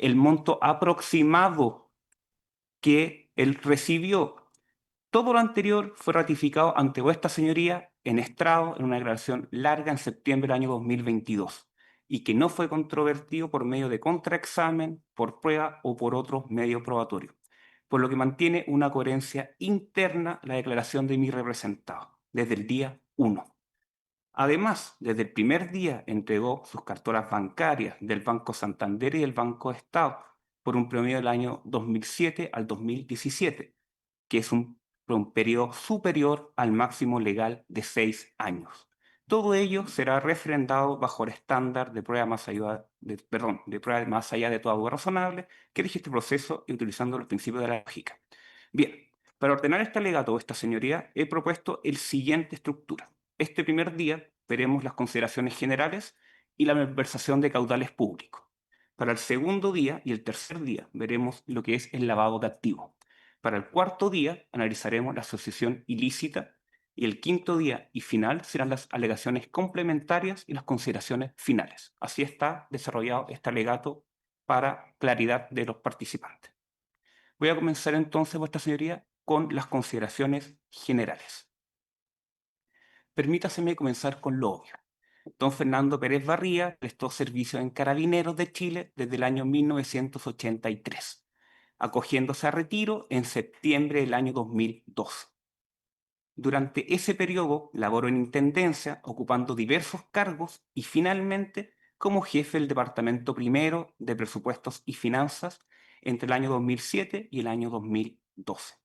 el monto aproximado que él recibió. Todo lo anterior fue ratificado ante vuestra señoría en estrado en una declaración larga en septiembre del año 2022 y que no fue controvertido por medio de contraexamen, por prueba o por otro medio probatorio, por lo que mantiene una coherencia interna la declaración de mi representado desde el día 1. Además, desde el primer día entregó sus carteras bancarias del Banco Santander y del Banco Estado por un promedio del año 2007 al 2017, que es por un periodo superior al máximo legal de 6 años. Todo ello será refrendado bajo el estándar de prueba más allá de prueba más allá de toda duda razonable que rige este proceso y utilizando los principios de la lógica. Bien, para ordenar este alegato, esta señoría, he propuesto el siguiente estructura. Este primer día veremos las consideraciones generales y la malversación de caudales públicos. Para el segundo día y el tercer día veremos lo que es el lavado de activos. Para el cuarto día analizaremos la asociación ilícita y el quinto día y final serán las alegaciones complementarias y las consideraciones finales. Así está desarrollado este alegato para claridad de los participantes. Voy a comenzar entonces, vuestra señoría, con las consideraciones generales. Permítaseme comenzar con lo obvio. Don Fernando Pérez Barría prestó servicio en Carabineros de Chile desde el año 1983, acogiéndose a retiro en septiembre del año 2012. Durante ese periodo laboró en Intendencia, ocupando diversos cargos y finalmente como jefe del Departamento Primero de Presupuestos y Finanzas entre el año 2007 y el año 2012.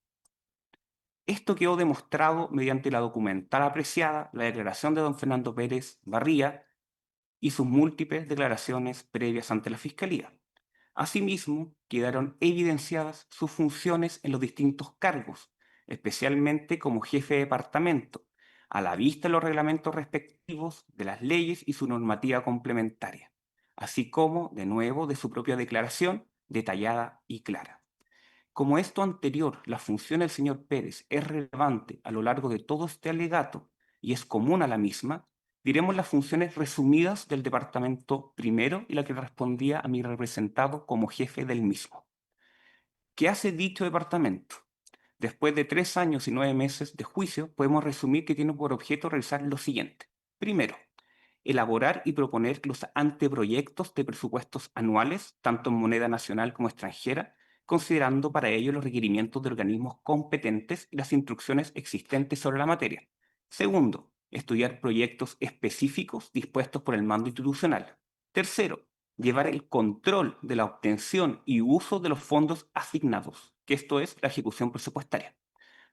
Esto quedó demostrado mediante la documental apreciada, la declaración de don Fernando Pérez Barría y sus múltiples declaraciones previas ante la Fiscalía. Asimismo, quedaron evidenciadas sus funciones en los distintos cargos, especialmente como jefe de departamento, a la vista de los reglamentos respectivos de las leyes y su normativa complementaria, así como, de nuevo, de su propia declaración detallada y clara. Como esto anterior, la función del señor Pérez es relevante a lo largo de todo este alegato y es común a la misma, diremos las funciones resumidas del departamento primero y la que respondía a mi representado como jefe del mismo. ¿Qué hace dicho departamento? Después de 3 años y 9 meses de juicio, podemos resumir que tiene por objeto realizar lo siguiente. Primero, elaborar y proponer los anteproyectos de presupuestos anuales, tanto en moneda nacional como extranjera, considerando para ello los requerimientos de organismos competentes y las instrucciones existentes sobre la materia. Segundo, estudiar proyectos específicos dispuestos por el mando institucional. Tercero, llevar el control de la obtención y uso de los fondos asignados, que esto es la ejecución presupuestaria.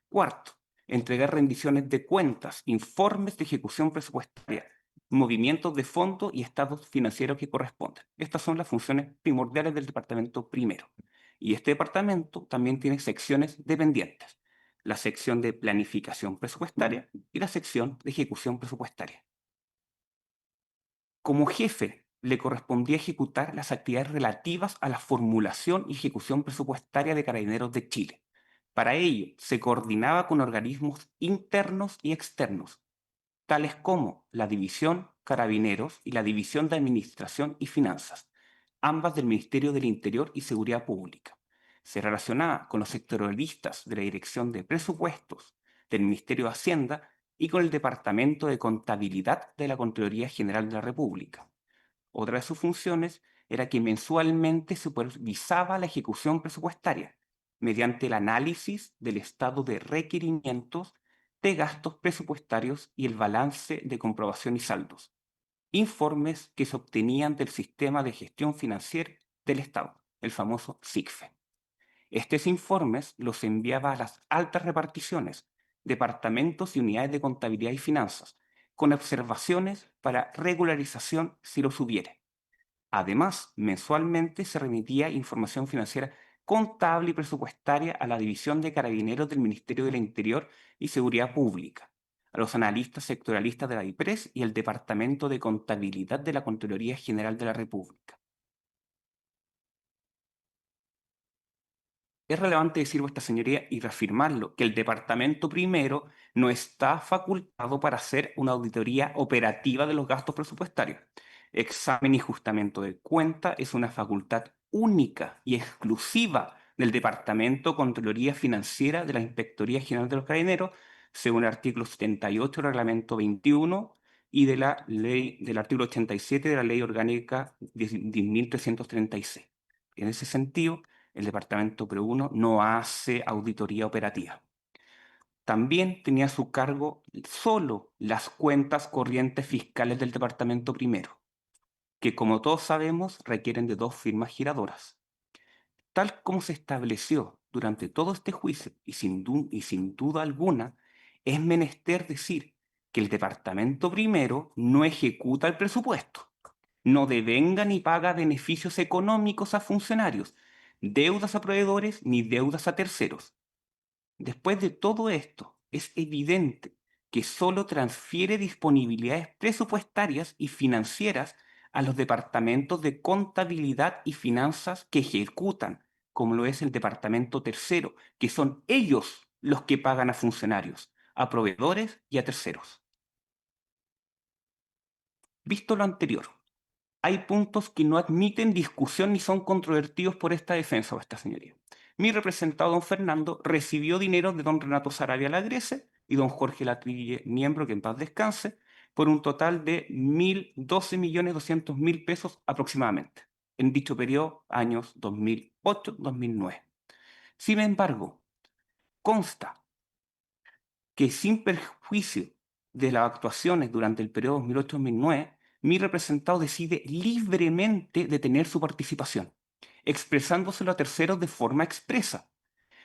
Cuarto, entregar rendiciones de cuentas, informes de ejecución presupuestaria, movimientos de fondos y estados financieros que corresponden. Estas son las funciones primordiales del departamento primero. Y este departamento también tiene secciones dependientes, la sección de planificación presupuestaria y la sección de ejecución presupuestaria. Como jefe, le correspondía ejecutar las actividades relativas a la formulación y ejecución presupuestaria de Carabineros de Chile. Para ello, se coordinaba con organismos internos y externos, tales como la División Carabineros y la División de Administración y Finanzas, ambas del Ministerio del Interior y Seguridad Pública. Se relacionaba con los sectorialistas de la Dirección de Presupuestos del Ministerio de Hacienda y con el Departamento de Contabilidad de la Contraloría General de la República. Otra de sus funciones era que mensualmente supervisaba la ejecución presupuestaria mediante el análisis del estado de requerimientos de gastos presupuestarios y el balance de comprobación y saldos, informes que se obtenían del Sistema de Gestión Financiera del Estado, el famoso SIGFE. Estos informes los enviaba a las altas reparticiones, departamentos y unidades de contabilidad y finanzas, con observaciones para regularización si los hubiere. Además, mensualmente se remitía información financiera contable y presupuestaria a la División de Carabineros del Ministerio del Interior y Seguridad Pública, a los analistas sectorialistas de la DIPRES y el Departamento de Contabilidad de la Contraloría General de la República. Es relevante decir, vuestra señoría, y reafirmarlo, que el departamento primero no está facultado para hacer una auditoría operativa de los gastos presupuestarios. Examen y ajustamiento de cuenta es una facultad única y exclusiva del Departamento de Contraloría Financiera de la Inspectoría General de los Carabineros, según el artículo 78 del Reglamento 21 y de la ley, del artículo 87 de la Ley Orgánica 10.336. En ese sentido, el Departamento PRO1 no hace auditoría operativa. También tenía a su cargo solo las cuentas corrientes fiscales del Departamento Primero, que como todos sabemos requieren de 2 firmas giradoras. Tal como se estableció durante todo este juicio, y sin duda alguna, es menester decir que el Departamento Primero no ejecuta el presupuesto, no devenga ni paga beneficios económicos a funcionarios, deudas a proveedores ni deudas a terceros. Después de todo esto, es evidente que solo transfiere disponibilidades presupuestarias y financieras a los departamentos de contabilidad y finanzas que ejecutan, como lo es el departamento tercero, que son ellos los que pagan a funcionarios, a proveedores y a terceros. Visto lo anterior, hay puntos que no admiten discusión ni son controvertidos por esta defensa o esta señoría. Mi representado, don Fernando, recibió dinero de don Renato Sarabia Lagrese y don Jorge Latrille, miembro, que en paz descanse, por un total de 12.200.000 pesos aproximadamente, en dicho periodo, años 2008-2009. Sin embargo, consta que sin perjuicio de las actuaciones durante el periodo 2008-2009, mi representado decide libremente detener su participación, expresándoselo a terceros de forma expresa.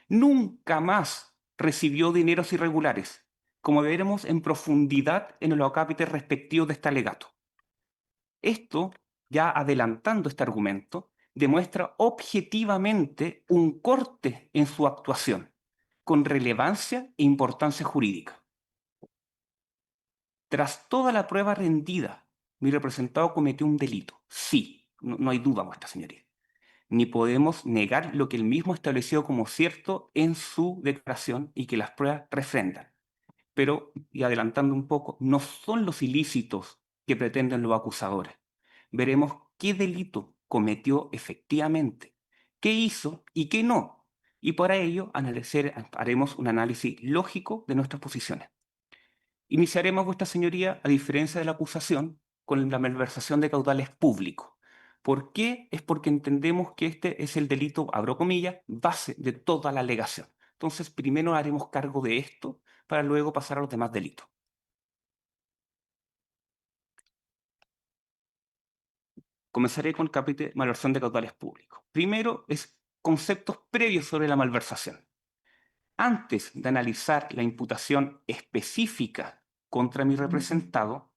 Nunca más recibió dineros irregulares, como veremos en profundidad en los acápites respectivos de este alegato. Esto, ya adelantando este argumento, demuestra objetivamente un corte en su actuación, con relevancia e importancia jurídica. Tras toda la prueba rendida, mi representado cometió un delito. Sí, no hay duda, vuestra señoría. Ni podemos negar lo que él mismo estableció como cierto en su declaración y que las pruebas refrendan. Pero, y adelantando un poco, no son los ilícitos que pretenden los acusadores. Veremos qué delito cometió efectivamente, qué hizo y qué no. Y para ello haremos un análisis lógico de nuestras posiciones. Iniciaremos, vuestra señoría, a diferencia de la acusación, con la malversación de caudales públicos. ¿Por qué? Es porque entendemos que este es el delito, abro comillas, base de toda la alegación. Entonces, primero haremos cargo de esto para luego pasar a los demás delitos. Comenzaré con el capítulo de malversación de caudales públicos. Primero es conceptos previos sobre la malversación. Antes de analizar la imputación específica contra mi representado,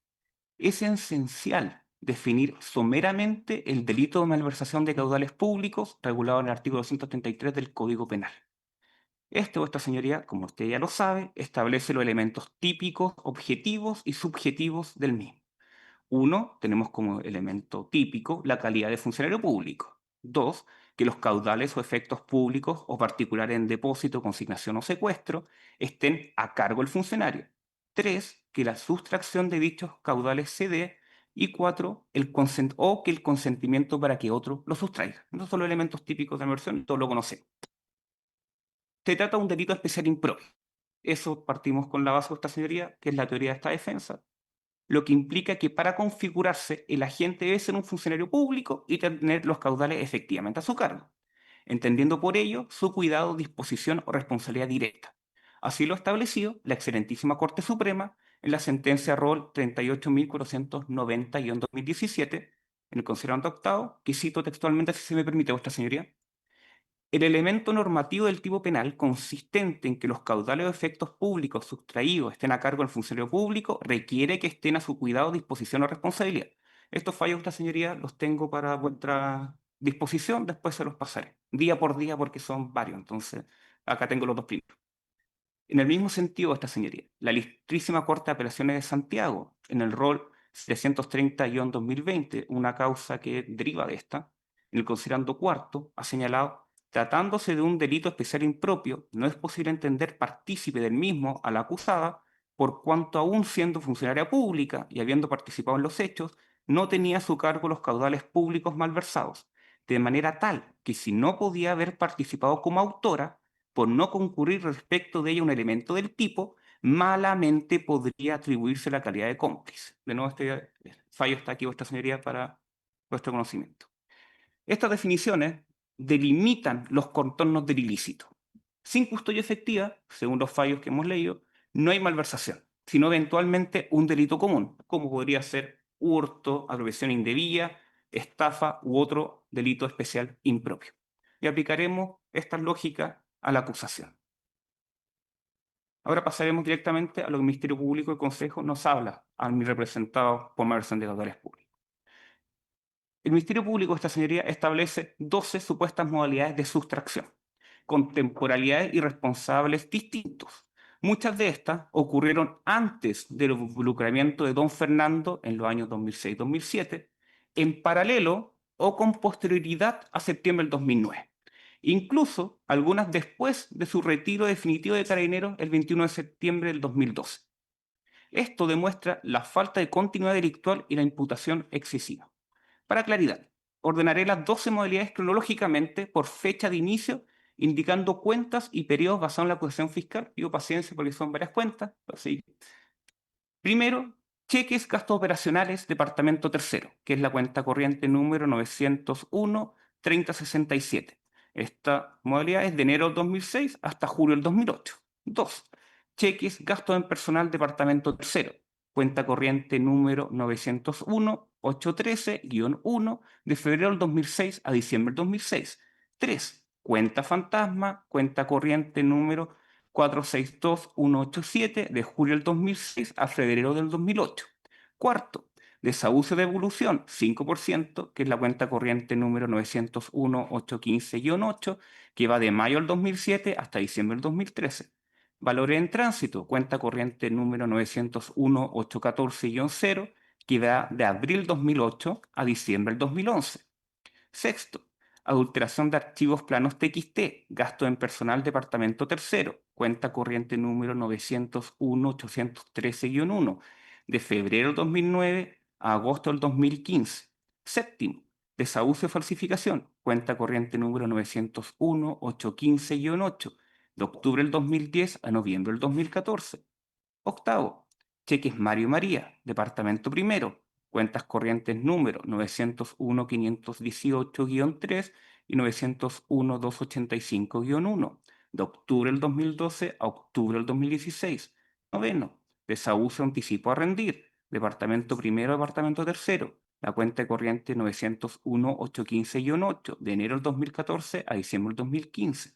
es esencial definir someramente el delito de malversación de caudales públicos regulado en el artículo 233 del Código Penal. Este, vuestra señoría, como usted ya lo sabe, establece los elementos típicos, objetivos y subjetivos del mismo. Uno, tenemos como elemento típico la calidad de funcionario público. Dos, que los caudales o efectos públicos o particulares en depósito, consignación o secuestro estén a cargo del funcionario. Tres, que la sustracción de dichos caudales se dé. Y cuatro, que el consentimiento para que otro lo sustraiga. Estos son los elementos típicos de la inversión, todos lo conocemos. Se trata de un delito especial impropio. Eso partimos con la base de esta señoría, que es la teoría de esta defensa, lo que implica que para configurarse el agente debe ser un funcionario público y tener los caudales efectivamente a su cargo, entendiendo por ello su cuidado, disposición o responsabilidad directa. Así lo ha establecido la excelentísima Corte Suprema en la sentencia ROL 38.490-2017, en el considerando octavo, que cito textualmente, si se me permite, vuestra señoría. El elemento normativo del tipo penal consistente en que los caudales o efectos públicos sustraídos estén a cargo del funcionario público requiere que estén a su cuidado, disposición o responsabilidad. Estos fallos, esta señoría, los tengo para vuestra disposición, después se los pasaré, día por día, porque son varios. Entonces, acá tengo los dos primeros. En el mismo sentido, esta señoría, la Ilustrísima Corte de Apelaciones de Santiago, en el rol 730-2020, una causa que deriva de esta, en el considerando cuarto, ha señalado: tratándose de un delito especial impropio, no es posible entender partícipe del mismo a la acusada, por cuanto aún siendo funcionaria pública y habiendo participado en los hechos, no tenía a su cargo los caudales públicos malversados, de manera tal que si no podía haber participado como autora, por no concurrir respecto de ella un elemento del tipo, malamente podría atribuirse la calidad de cómplice. De nuevo, este fallo está aquí, vuestra señoría, para vuestro conocimiento. Estas definiciones delimitan los contornos del ilícito. Sin custodia efectiva, según los fallos que hemos leído, no hay malversación, sino eventualmente un delito común, como podría ser hurto, apropiación indebida, estafa u otro delito especial impropio. Y aplicaremos esta lógica a la acusación. Ahora pasaremos directamente a lo que el Ministerio Público y el Consejo nos habla a mi representado por versión de deudores públicos. El Ministerio Público, esta señoría, establece 12 supuestas modalidades de sustracción, con temporalidades y responsables distintos. Muchas de estas ocurrieron antes del involucramiento de don Fernando en los años 2006-2007, en paralelo o con posterioridad a septiembre del 2009. Incluso algunas después de su retiro definitivo de Carabineros el 21 de septiembre del 2012. Esto demuestra la falta de continuidad delictual y la imputación excesiva. Para claridad, ordenaré las 12 modalidades cronológicamente por fecha de inicio, indicando cuentas y periodos basados en la acusación fiscal. Pido paciencia porque son varias cuentas. Así. Primero, cheques, gastos operacionales, departamento tercero, que es la cuenta corriente número 901-3067. Esta modalidad es de enero del 2006 hasta julio del 2008. Dos, cheques, gastos en personal, departamento tercero, cuenta corriente número 901-813-1 de febrero del 2006 a diciembre del 2006. 3. Cuenta fantasma, cuenta corriente número 462187 de julio del 2006 a febrero del 2008. Cuarto, desahucio de evolución 5%, que es la cuenta corriente número 901-815-8, que va de mayo del 2007 hasta diciembre del 2013. Valores en tránsito, cuenta corriente número 901-814-0, que va de abril 2008 a diciembre del 2011. Sexto, adulteración de archivos planos TXT, gasto en personal departamento tercero, cuenta corriente número 901-813-1, de febrero del 2009 a agosto del 2015. Séptimo, desahucio y falsificación, cuenta corriente número 901-815-8, de octubre del 2010 a noviembre del 2014. Octavo, cheques Mario María, departamento primero, cuentas corrientes número 901-518-3 y 901-285-1, de octubre del 2012 a octubre del 2016. Noveno, desahucio anticipo a rendir, departamento primero, departamento tercero, la cuenta corriente 901-815-8, de enero del 2014 a diciembre del 2015.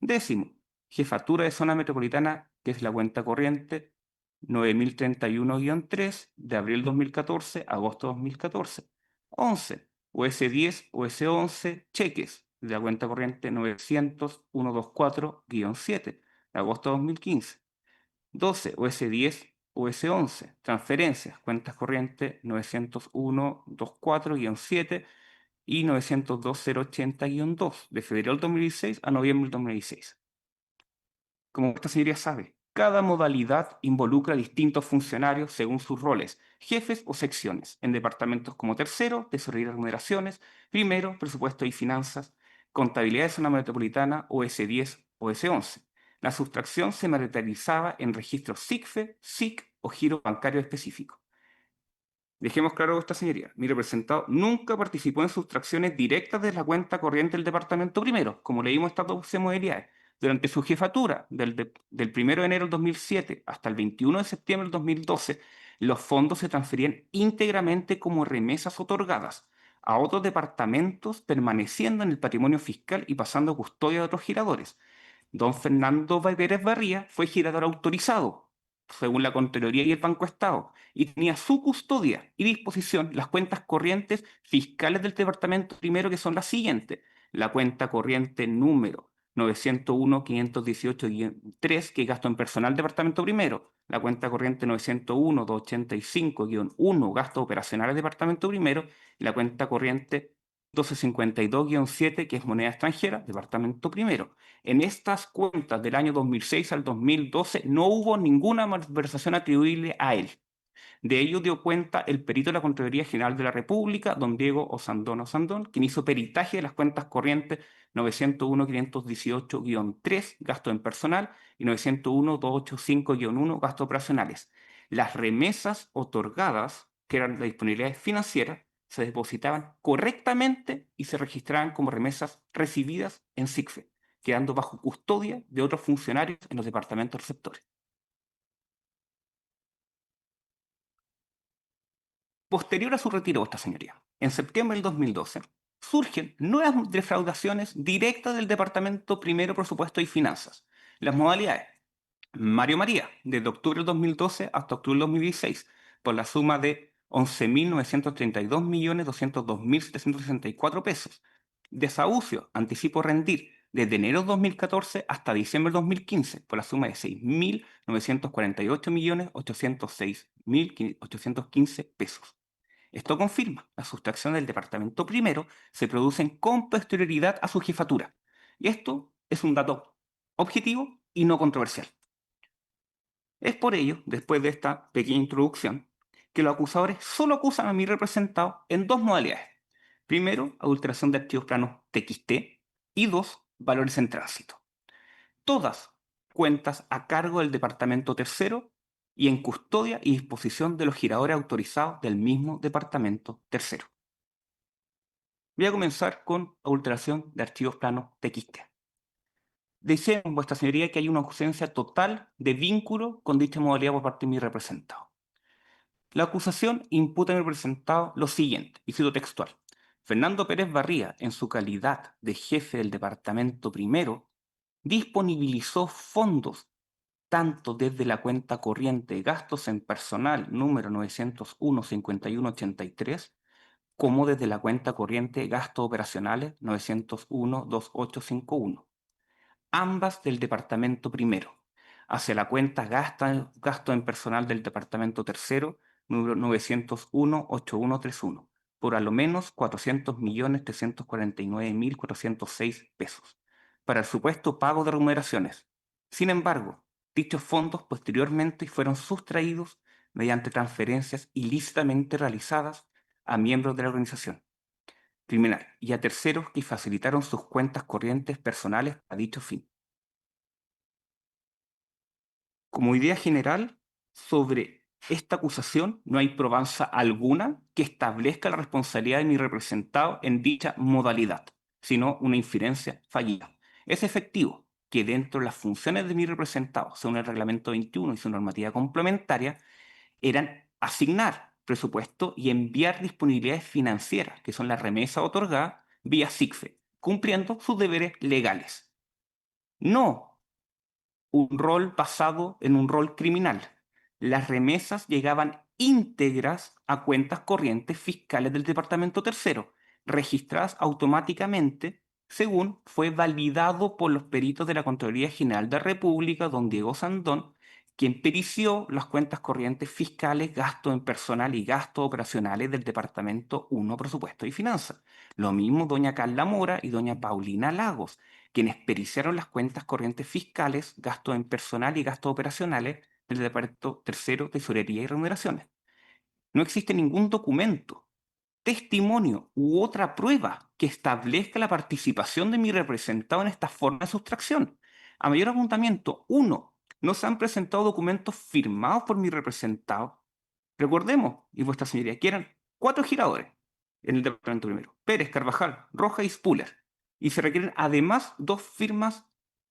Décimo, jefatura de zona metropolitana, que es la cuenta corriente 9031-3 de abril 2014 a agosto 2014. 11. US10, US11, cheques de la cuenta corriente 900-124-7 de agosto 2015. 12. US10, US11, transferencias, cuentas corrientes 901-24-7 y 902-080-2 de febrero del 2016 a noviembre del 2016. Como esta señoría sabe, cada modalidad involucra a distintos funcionarios según sus roles, jefes o secciones, en departamentos como tercero, tesorería y remuneraciones, primero, presupuesto y finanzas, contabilidad de zona metropolitana o S10 o S11. La sustracción se materializaba en registros SICFE, SIC o giro bancario específico. Dejemos claro esta señoría, mi representado nunca participó en sustracciones directas de la cuenta corriente del departamento primero, como leímos estas 12 modalidades. Durante su jefatura, del 1 de enero del 2007 hasta el 21 de septiembre del 2012, los fondos se transferían íntegramente como remesas otorgadas a otros departamentos, permaneciendo en el patrimonio fiscal y pasando a custodia de otros giradores. Don Fernando Pérez Barría fue girador autorizado, según la Contraloría y el Banco Estado, y tenía su custodia y disposición las cuentas corrientes fiscales del departamento primero, que son las siguientes. La cuenta corriente número 901-518-3, que es gasto en personal departamento primero. La cuenta corriente 901-285-1, gasto operacionales departamento primero. Y la cuenta corriente 1252-7, que es moneda extranjera, departamento primero. En estas cuentas del año 2006 al 2012 no hubo ninguna malversación atribuible a él. De ello dio cuenta el perito de la Contraloría General de la República, don Diego Osandón, quien hizo peritaje de las cuentas corrientes 901.518-3, gasto en personal, y 901.285-1, gastos operacionales. Las remesas otorgadas, que eran de disponibilidades financieras, se depositaban correctamente y se registraban como remesas recibidas en SICFE, quedando bajo custodia de otros funcionarios en los departamentos receptores. Posterior a su retiro, vuestra señoría, en septiembre del 2012, surgen nuevas defraudaciones directas del Departamento Primero Presupuesto y Finanzas. Las modalidades: Mario María, desde octubre del 2012 hasta octubre del 2016, por la suma de 11.932.202.764 pesos. Desahucio, anticipo rendir, desde enero de 2014 hasta diciembre de 2015, por la suma de 6.948.806.815 pesos. Esto confirma la sustracción del Departamento Primero se producen con posterioridad a su jefatura. Y esto es un dato objetivo y no controversial. Es por ello, después de esta pequeña introducción, que los acusadores solo acusan a mi representado en dos modalidades. Primero, adulteración de activos planos TXT, y dos, valores en tránsito. Todas cuentas a cargo del Departamento Tercero y en custodia y disposición de los giradores autorizados del mismo Departamento Tercero. Voy a comenzar con adulteración de archivos planos TXT. Decimos, vuestra señoría, que hay una ausencia total de vínculo con dicha modalidad por parte de mi representado. La acusación imputa a mi representado lo siguiente, y cito textual: Fernando Pérez Barría, en su calidad de jefe del Departamento Primero, disponibilizó fondos tanto desde la cuenta corriente gastos en personal número 901-5183, como desde la cuenta corriente gastos operacionales 901-2851, ambas del Departamento Primero, hacia la cuenta gasto en personal del Departamento Tercero, número 901-8131, por a lo menos 400.349.406 pesos, para el supuesto pago de remuneraciones. Sin embargo, dichos fondos posteriormente fueron sustraídos mediante transferencias ilícitamente realizadas a miembros de la organización criminal y a terceros que facilitaron sus cuentas corrientes personales a dicho fin. Como idea general, sobre esta acusación no hay probanza alguna que establezca la responsabilidad de mi representado en dicha modalidad, sino una inferencia fallida. Es efectivo que dentro de las funciones de mi representado, según el reglamento 21 y su normativa complementaria, eran asignar presupuesto y enviar disponibilidades financieras, que son las remesas otorgadas vía SICFE, cumpliendo sus deberes legales. No un rol basado en un rol criminal. Las remesas llegaban íntegras a cuentas corrientes fiscales del Departamento Tercero, registradas automáticamente según fue validado por los peritos de la Contraloría General de la República, don Diego Sandón, quien perició las cuentas corrientes fiscales, gastos en personal y gastos operacionales del Departamento 1, Presupuesto y Finanzas. Lo mismo doña Carla Mora y doña Paulina Lagos, quienes periciaron las cuentas corrientes fiscales, gastos en personal y gastos operacionales del Departamento Tercero, Tesorería y Remuneraciones. No existe ningún documento, testimonio u otra prueba que establezca la participación de mi representado en esta forma de sustracción. A mayor apuntamiento, uno, no se han presentado documentos firmados por mi representado. Recordemos, y vuestra señoría, que eran 4 giradores en el departamento primero: Pérez, Carvajal, Roja y Spuller. Y se requieren además 2 firmas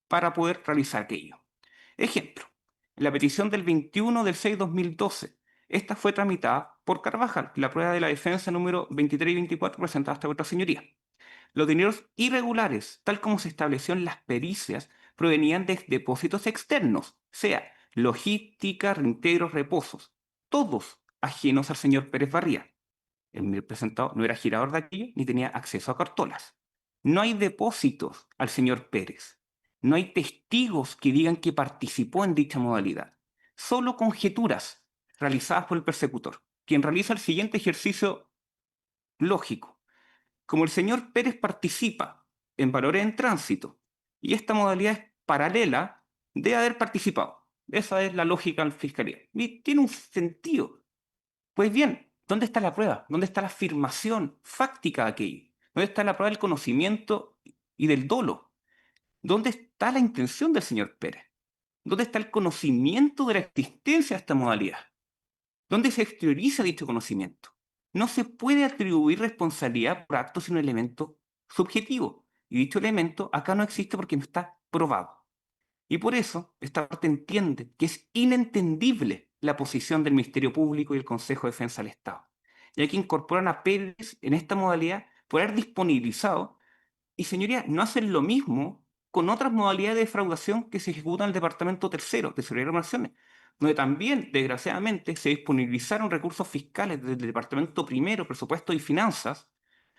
para poder realizar aquello. Ejemplo, en la petición del 21 del 6 de 2012, esta fue tramitada por Carvajal, la prueba de la defensa número 23 y 24 presentada hasta vuestra señoría. Los dineros irregulares, tal como se estableció en las pericias, provenían de depósitos externos, sea logística, reintegros, reposos, todos ajenos al señor Pérez Barría. El representado no era girador de aquello ni tenía acceso a cartolas. No hay depósitos al señor Pérez. No hay testigos que digan que participó en dicha modalidad. Solo conjeturas realizadas por el persecutor, quien realiza el siguiente ejercicio lógico. Como el señor Pérez participa en valores en tránsito y esta modalidad es paralela, debe haber participado. Esa es la lógica de la fiscalía. Y tiene un sentido. Pues bien, ¿dónde está la prueba? ¿Dónde está la afirmación fáctica de aquello? ¿Dónde está la prueba del conocimiento y del dolo? ¿Dónde está la intención del señor Pérez? ¿Dónde está el conocimiento de la existencia de esta modalidad? ¿Dónde se exterioriza dicho conocimiento? No se puede atribuir responsabilidad por actos sin un elemento subjetivo. Y dicho elemento acá no existe porque no está probado. Y por eso esta parte entiende que es inentendible la posición del Ministerio Público y el Consejo de Defensa del Estado, ya que incorporan a Pérez en esta modalidad por haber disponibilizado y, señoría, no hacen lo mismo con otras modalidades de defraudación que se ejecutan en el Departamento Tercero de Seguridad y Relaciones, donde también, desgraciadamente, se disponibilizaron recursos fiscales desde el Departamento Primero, Presupuesto y Finanzas.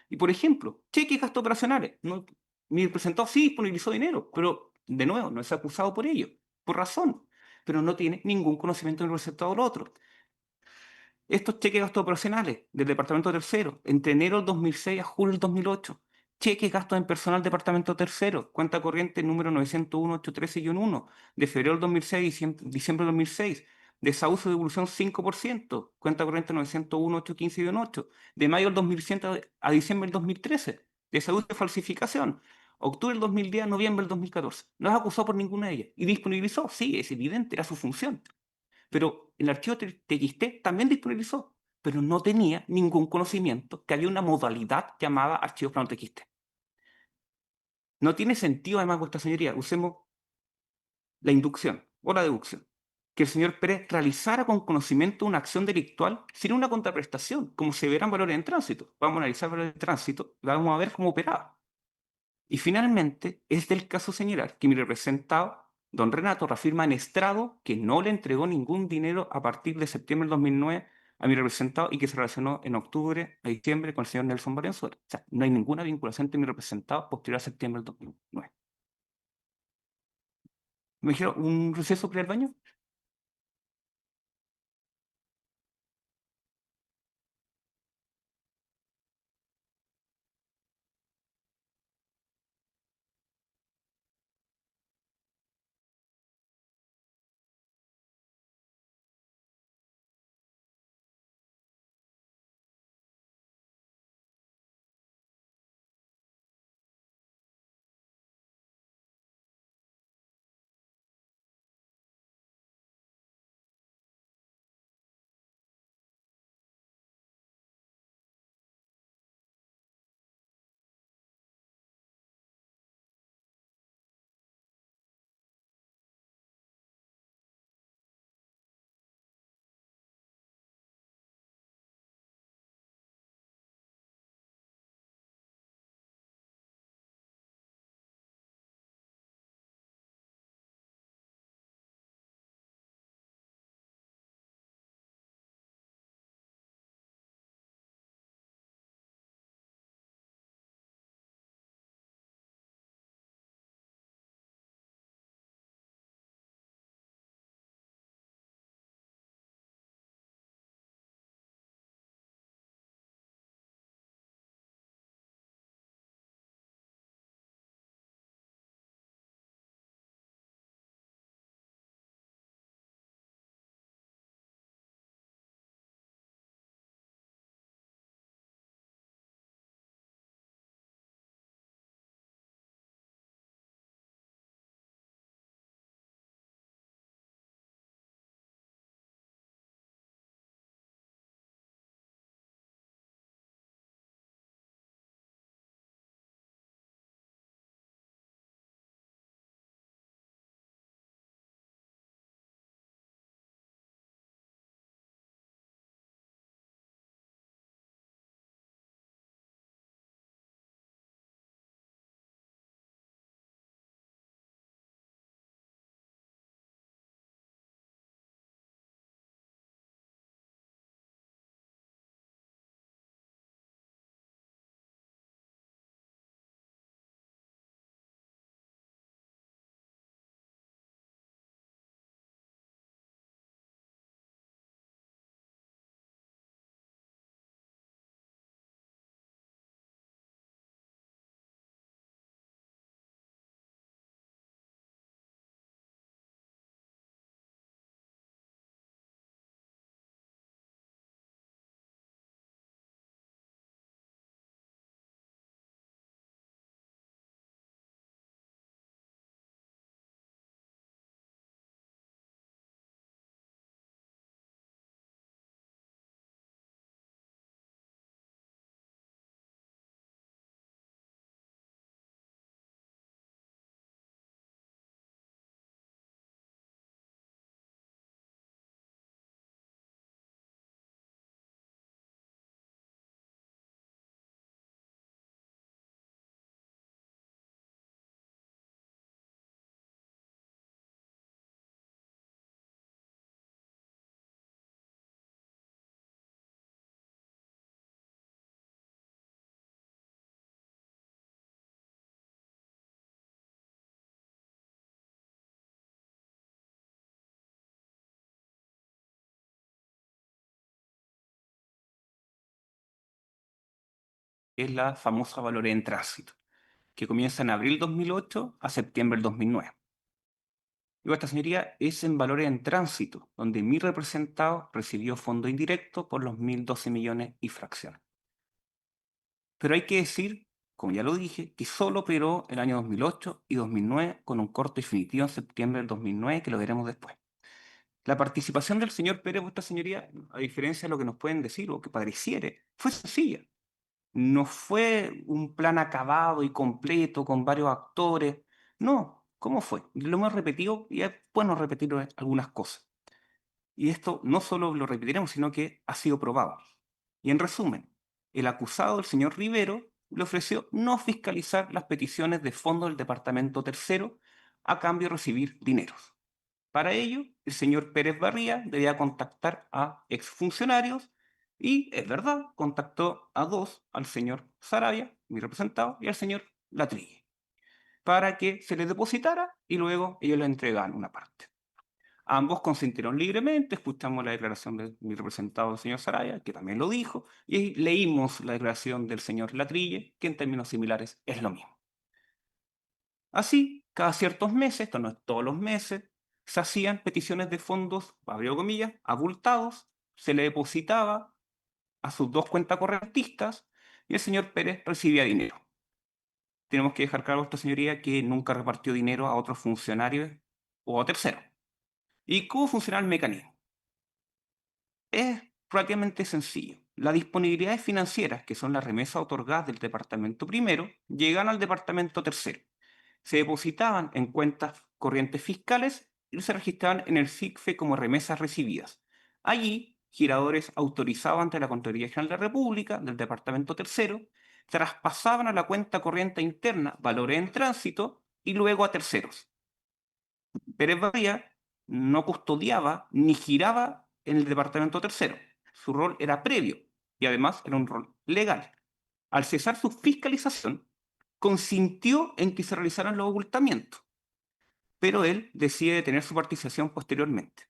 Y, por ejemplo, cheques y gastos operacionales. No, mi representado sí disponibilizó dinero, pero, de nuevo, no es acusado por ello, por razón, pero no tiene ningún conocimiento del representado del otro. Estos cheques de gastos operacionales del Departamento Tercero, entre enero del 2006 a julio del 2008. Cheques gastos en personal Departamento Tercero, cuenta corriente número 901-813-1, de febrero del 2006 a diciembre del 2006. Desahucio de devolución 5%, cuenta corriente 901-815-8, de mayo del 2007 a diciembre del 2013. Desahucio de falsificación, octubre del 2010 a noviembre del 2014. No es acusado por ninguna de ellas. ¿Y disponibilizó? Sí, es evidente, era su función. Pero el archivo TXT también disponibilizó, pero no tenía ningún conocimiento que había una modalidad llamada archivo plano TXT. No tiene sentido, además, vuestra señoría, usemos la inducción o la deducción, que el señor Pérez realizara con conocimiento una acción delictual sin una contraprestación, como se verán valores en tránsito. Vamos a analizar valores en tránsito y vamos a ver cómo operaba. Y finalmente, es del caso señalar que mi representado, don Renato, reafirma en estrado que no le entregó ningún dinero a partir de septiembre del 2009 a mi representado y que se relacionó en octubre a diciembre con el señor Nelson Valenzuela. O sea, no hay ninguna vinculación entre mi representado posterior a septiembre del 2009. ¿Me dijeron un receso para el baño? es la famosa valores en tránsito, que comienza en abril 2008 a septiembre del 2009. Y esta señoría es en valores en tránsito, donde mi representado recibió fondo indirecto por los 1.012 millones y fracciones. Pero hay que decir, como ya lo dije, que solo operó el año 2008 y 2009 con un corte definitivo en septiembre del 2009, que lo veremos después. La participación del señor Pérez, vuestra señoría, a diferencia de lo que nos pueden decir o que pareciere, fue sencilla. No fue un plan acabado y completo con varios actores. No, ¿cómo fue? Lo hemos repetido y es bueno repetir algunas cosas. Y esto no solo lo repetiremos, sino que ha sido probado. Y en resumen, el acusado, el señor Rivero, le ofreció no fiscalizar las peticiones de fondos del Departamento Tercero a cambio de recibir dineros. Para ello, el señor Pérez Barría debía contactar a exfuncionarios y, es verdad, contactó a dos, al señor Sarabia, mi representado, y al señor Latrille, para que se les depositara y luego ellos le entregaban una parte. Ambos consintieron libremente, escuchamos la declaración de mi representado, el señor Sarabia, que también lo dijo, y leímos la declaración del señor Latrille, que en términos similares es lo mismo. Así, cada ciertos meses, esto no es todos los meses, se hacían peticiones de fondos, abrió comillas, abultados, se le depositaba a sus dos cuentas correntistas y el señor Pérez recibía dinero. Tenemos que dejar claro a esta señoría que nunca repartió dinero a otros funcionarios o a terceros. ¿Y cómo funciona el mecanismo? Es relativamente sencillo. Las disponibilidades financieras, que son las remesas otorgadas del departamento primero, llegan al departamento tercero. Se depositaban en cuentas corrientes fiscales y se registraban en el SICFE como remesas recibidas. Allí, giradores autorizados ante la Contraloría General de la República, del Departamento Tercero, traspasaban a la cuenta corriente interna valores en tránsito y luego a terceros. Pérez Barría no custodiaba ni giraba en el Departamento Tercero. Su rol era previo y además era un rol legal. Al cesar su fiscalización, consintió en que se realizaran los ocultamientos, pero él decide detener su participación posteriormente.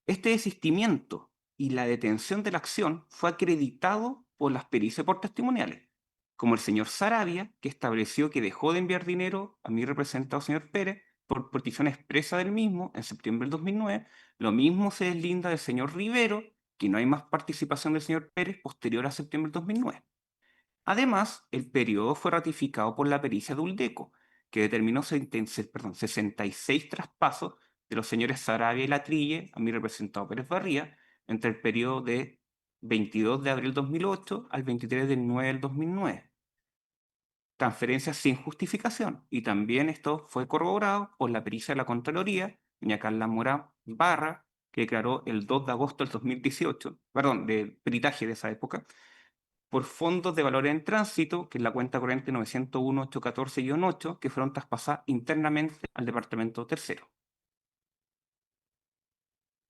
Este desistimiento y la detención de la acción fue acreditado por las pericias por testimoniales, como el señor Sarabia, que estableció que dejó de enviar dinero a mi representado, señor Pérez, por petición expresa del mismo en septiembre del 2009. Lo mismo se deslinda del señor Rivero, que no hay más participación del señor Pérez posterior a septiembre del 2009. Además, el periodo fue ratificado por la pericia de Uldeco, que determinó 66 traspasos de los señores Sarabia y Latrille a mi representado Pérez Barría entre el periodo de 22 de abril 2008 al 23 de 9 del 2009. Transferencias sin justificación. Y también esto fue corroborado por la pericia de la Contraloría, doña Carla Mora Barra, que declaró el 2 de agosto del 2018, perdón, de peritaje de esa época, por fondos de valor en tránsito, que es la cuenta corriente 901-814-8, que fueron traspasadas internamente al Departamento Tercero.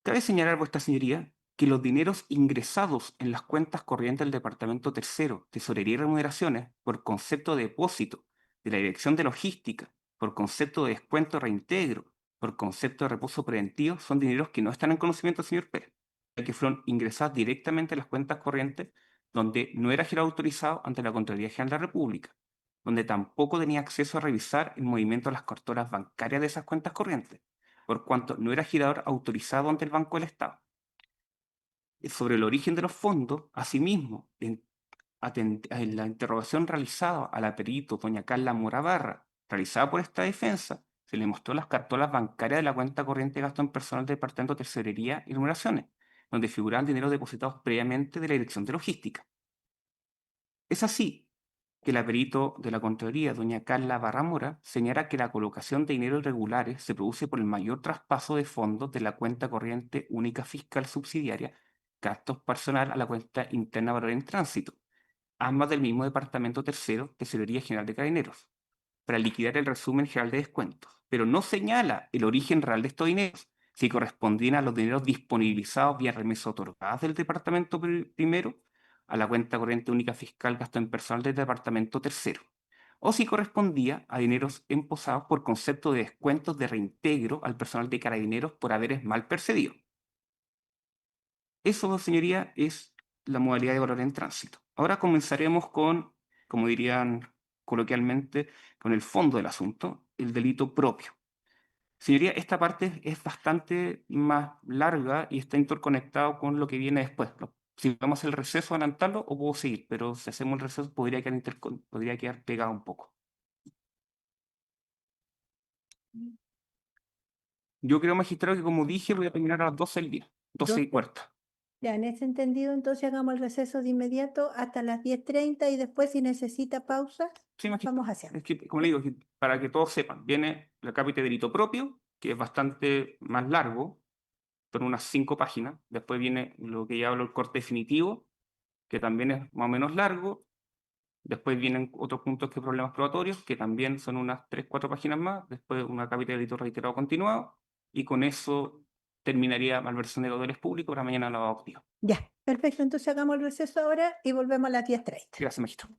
Cabe señalar, vuestra señoría, que los dineros ingresados en las cuentas corrientes del Departamento Tercero, Tesorería y Remuneraciones, por concepto de depósito de la Dirección de Logística, por concepto de descuento de reintegro, por concepto de reposo preventivo, son dineros que no están en conocimiento del señor Pérez, ya que fueron ingresados directamente a las cuentas corrientes donde no era girado autorizado ante la Contraloría General de la República, donde tampoco tenía acceso a revisar el movimiento de las carteras bancarias de esas cuentas corrientes, por cuanto no era girador autorizado ante el Banco del Estado. Sobre el origen de los fondos, asimismo, en la interrogación realizada a la perito doña Carla Morabarra, realizada por esta defensa, se le mostró las cartolas bancarias de la cuenta corriente de gasto en personal del Departamento de Tesorería y Numeraciones, donde figuraban dineros depositados previamente de la Dirección de Logística. Es así que la perito de la Contraloría, doña Carla Barramora, señala que la colocación de dinero irregulares se produce por el mayor traspaso de fondos de la cuenta corriente única fiscal subsidiaria, gastos personal, a la cuenta interna valor en tránsito, ambas del mismo Departamento Tercero, Tesorería General de Carabineros, para liquidar el resumen general de descuentos, pero no señala el origen real de estos dineros, si correspondían a los dineros disponibilizados vía remesas otorgadas del Departamento Primero a la cuenta corriente única fiscal gasto en personal del Departamento Tercero, o si correspondía a dineros emposados por concepto de descuentos de reintegro al personal de Carabineros por haberes mal percibido. Eso, señoría, es la modalidad de valor en tránsito. Ahora comenzaremos con como dirían coloquialmente, con el fondo del asunto, el delito propio. Señoría, esta parte es bastante más larga y está interconectado con lo que viene después. Si vamos al receso, adelantarlo o puedo seguir, pero si hacemos el receso podría quedar pegado un poco. Yo creo, magistrado, que como dije, voy a terminar a las 12 del día, 12:15. Ya, en ese entendido, entonces hagamos el receso de inmediato hasta las 10:30 y después, si necesita pausas, Sí, magistrado. vamos haciendo. Es que, como le digo, para que todos sepan, viene la cápita de delito propio, que es bastante más largo, son unas 5 páginas. Después viene lo que ya hablo, el corte definitivo, que también es más o menos largo. Después vienen otros puntos que problemas probatorios, que también son unas 3 4 páginas más. Después una cápita de delito reiterado continuado. Y con eso terminaría malversación de deudores públicos para mañana lavado de activos. Ya, perfecto. Entonces hagamos el receso ahora y volvemos a las 10:30. Gracias, magistrado.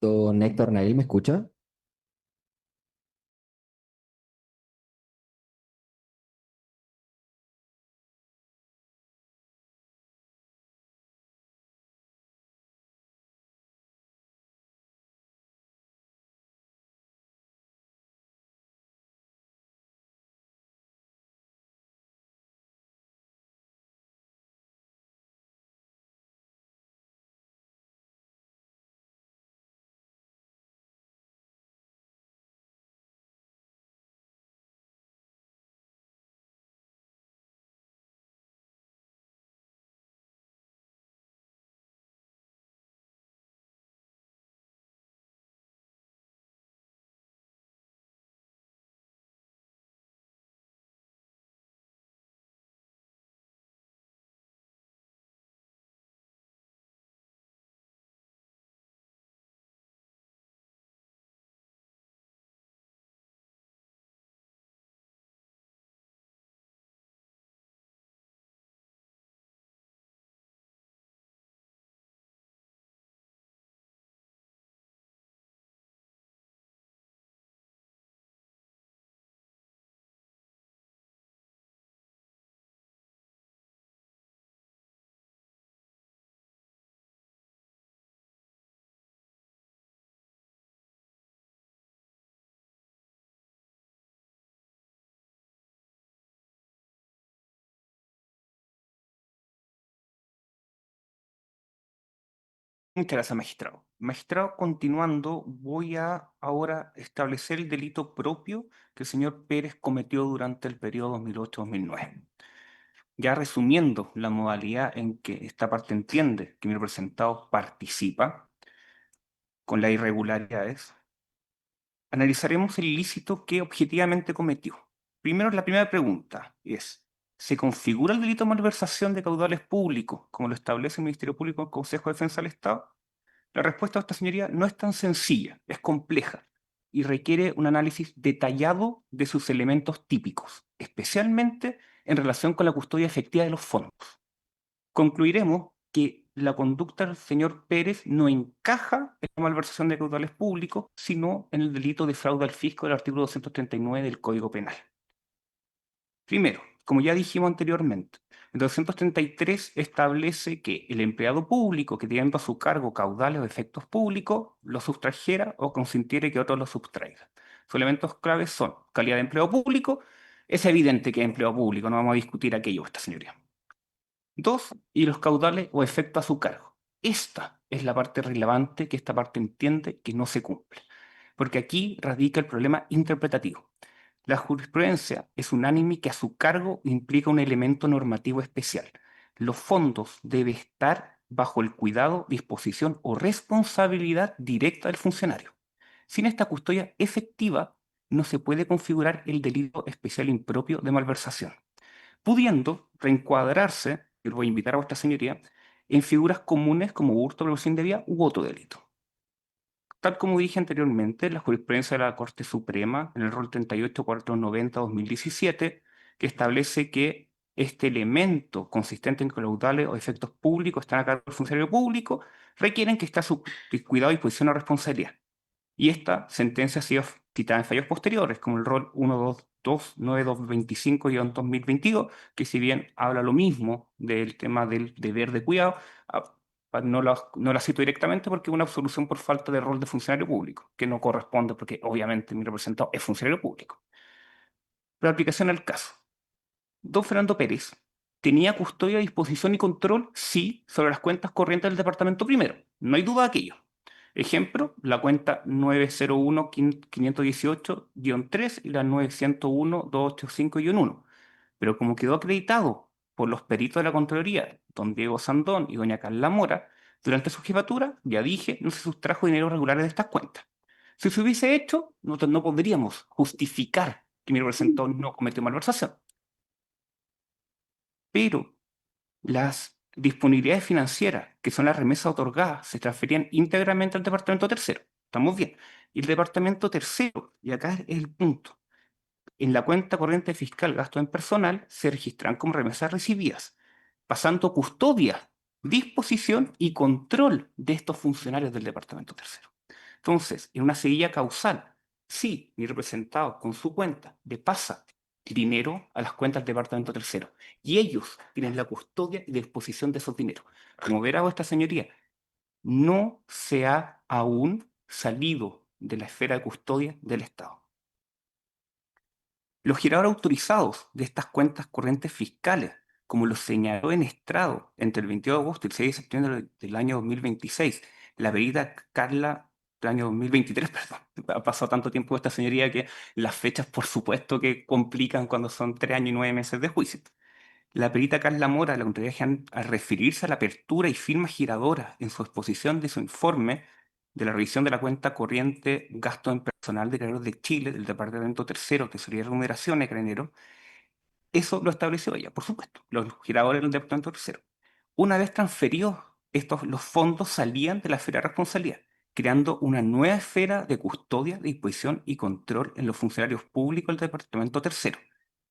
Don Héctor Nail, ¿me escucha? Muchas gracias, magistrado. Magistrado, continuando, voy a ahora establecer el delito propio que el señor Pérez cometió durante el periodo 2008-2009. Ya resumiendo la modalidad en que esta parte entiende que mi representado participa con las irregularidades, analizaremos el ilícito que objetivamente cometió. Primero, la primera pregunta es: ¿se configura el delito de malversación de caudales públicos como lo establece el Ministerio Público en el Consejo de Defensa del Estado? La respuesta a esta señoría no es tan sencilla, es compleja y requiere un análisis detallado de sus elementos típicos, especialmente en relación con la custodia efectiva de los fondos. Concluiremos que la conducta del señor Pérez no encaja en la malversación de caudales públicos, sino en el delito de fraude al fisco del artículo 239 del Código Penal. Primero, como ya dijimos anteriormente, el 233 establece que el empleado público que teniendo a su cargo caudales o efectos públicos los sustrajera o consintiere que otro los sustraiga. Sus elementos claves son calidad de empleo público. Es evidente que es empleo público, no vamos a discutir aquello, esta señoría. Dos, y los caudales o efectos a su cargo. Esta es la parte relevante que esta parte entiende que no se cumple, porque aquí radica el problema interpretativo. La jurisprudencia es unánime que a su cargo implica un elemento normativo especial. Los fondos deben estar bajo el cuidado, disposición o responsabilidad directa del funcionario. Sin esta custodia efectiva, no se puede configurar el delito especial impropio de malversación, pudiendo reencuadrarse, y lo voy a invitar a vuestra señoría, en figuras comunes como hurto, privación indebida u otro delito. Tal como dije anteriormente, la jurisprudencia de la Corte Suprema, en el rol 38.490-2017, que establece que este elemento consistente en que los caudales o efectos públicos están a cargo del funcionario público, requieren que esté a su cuidado, disposición o responsabilidad. Y esta sentencia ha sido citada en fallos posteriores, como el rol 1229225-2022, que si bien habla lo mismo del tema del deber de cuidado, ah, no la cito directamente porque es una absolución por falta de rol de funcionario público, que no corresponde porque obviamente mi representado es funcionario público. La aplicación al caso. Don Fernando Pérez tenía custodia, disposición y control, sí, sobre las cuentas corrientes del departamento primero. No hay duda de aquello. Ejemplo, la cuenta 901-518-3 y la 901-285-1. Pero como quedó acreditado por los peritos de la Contraloría, don Diego Sandón y doña Carla Mora, durante su jefatura, ya dije, no se sustrajo dinero regular de estas cuentas. Si se hubiese hecho, nosotros no podríamos justificar que mi representado no cometió malversación. Pero las disponibilidades financieras, que son las remesas otorgadas, se transferían íntegramente al departamento tercero. Estamos bien. Y el departamento tercero, y acá es el punto, en la cuenta corriente fiscal gasto en personal se registran como remesas recibidas, pasando custodia, disposición y control de estos funcionarios del departamento tercero. Entonces, en una seguilla causal, si mi representado con su cuenta le pasa dinero a las cuentas del departamento tercero y ellos tienen la custodia y disposición de esos dineros. Como verá vuestra señoría, no se ha aún salido de la esfera de custodia del Estado. Los giradores autorizados de estas cuentas corrientes fiscales, como lo señaló en estrado entre el 22 de agosto y el 6 de septiembre del año 2026, la perita Carla del año 2023, perdón, ha pasado tanto tiempo esta señoría que las fechas por supuesto que complican cuando son 3 años y 9 meses de juicio. La perita Carla Mora de la Contraloría General, al referirse a la apertura y firma giradora en su exposición de su informe de la revisión de la cuenta corriente gasto en personal de Carabineros de Chile, del Departamento Tercero, Tesorería y Remuneraciones de Carabineros, eso lo estableció ella, por supuesto, los giradores del Departamento Tercero. Una vez transferidos, los fondos salían de la esfera de responsabilidad, creando una nueva esfera de custodia, disposición y control en los funcionarios públicos del Departamento Tercero,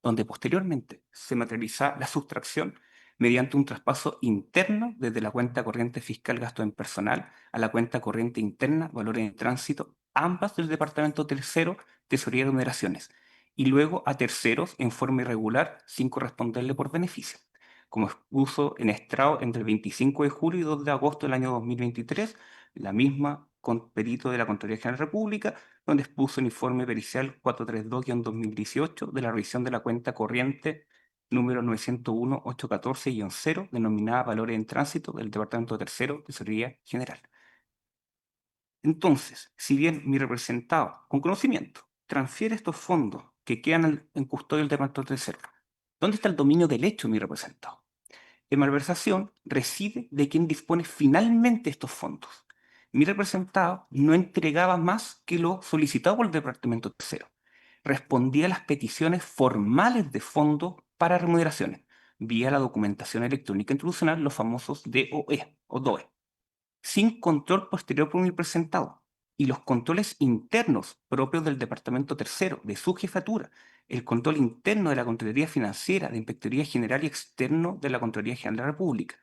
donde posteriormente se materializa la sustracción mediante un traspaso interno desde la cuenta corriente fiscal gasto en personal a la cuenta corriente interna valores en tránsito, ambas del Departamento Tercero, Tesorería y Remuneraciones, y luego a terceros en forma irregular sin corresponderle por beneficio, como expuso en estrado entre el 25 de julio y 2 de agosto del año 2023, la misma con perito de la Contraloría General de la República, donde expuso el informe pericial 432-2018 de la revisión de la cuenta corriente número 901-814-0, denominada Valores en Tránsito del Departamento Tercero, Tesorería General. Entonces, si bien mi representado, con conocimiento, transfiere estos fondos que quedan en custodia del Departamento Tercero, ¿dónde está el dominio del hecho de mi representado? En malversación reside de quien dispone finalmente estos fondos. Mi representado no entregaba más que lo solicitado por el Departamento Tercero. Respondía a las peticiones formales de fondos para remuneraciones, vía la documentación electrónica institucional, los famosos DOE o DOE, sin control posterior por mi representado. Y los controles internos propios del Departamento Tercero, de su jefatura, el control interno de la Contraloría Financiera, de Inspectoría General y Externo de la Contraloría General de la República.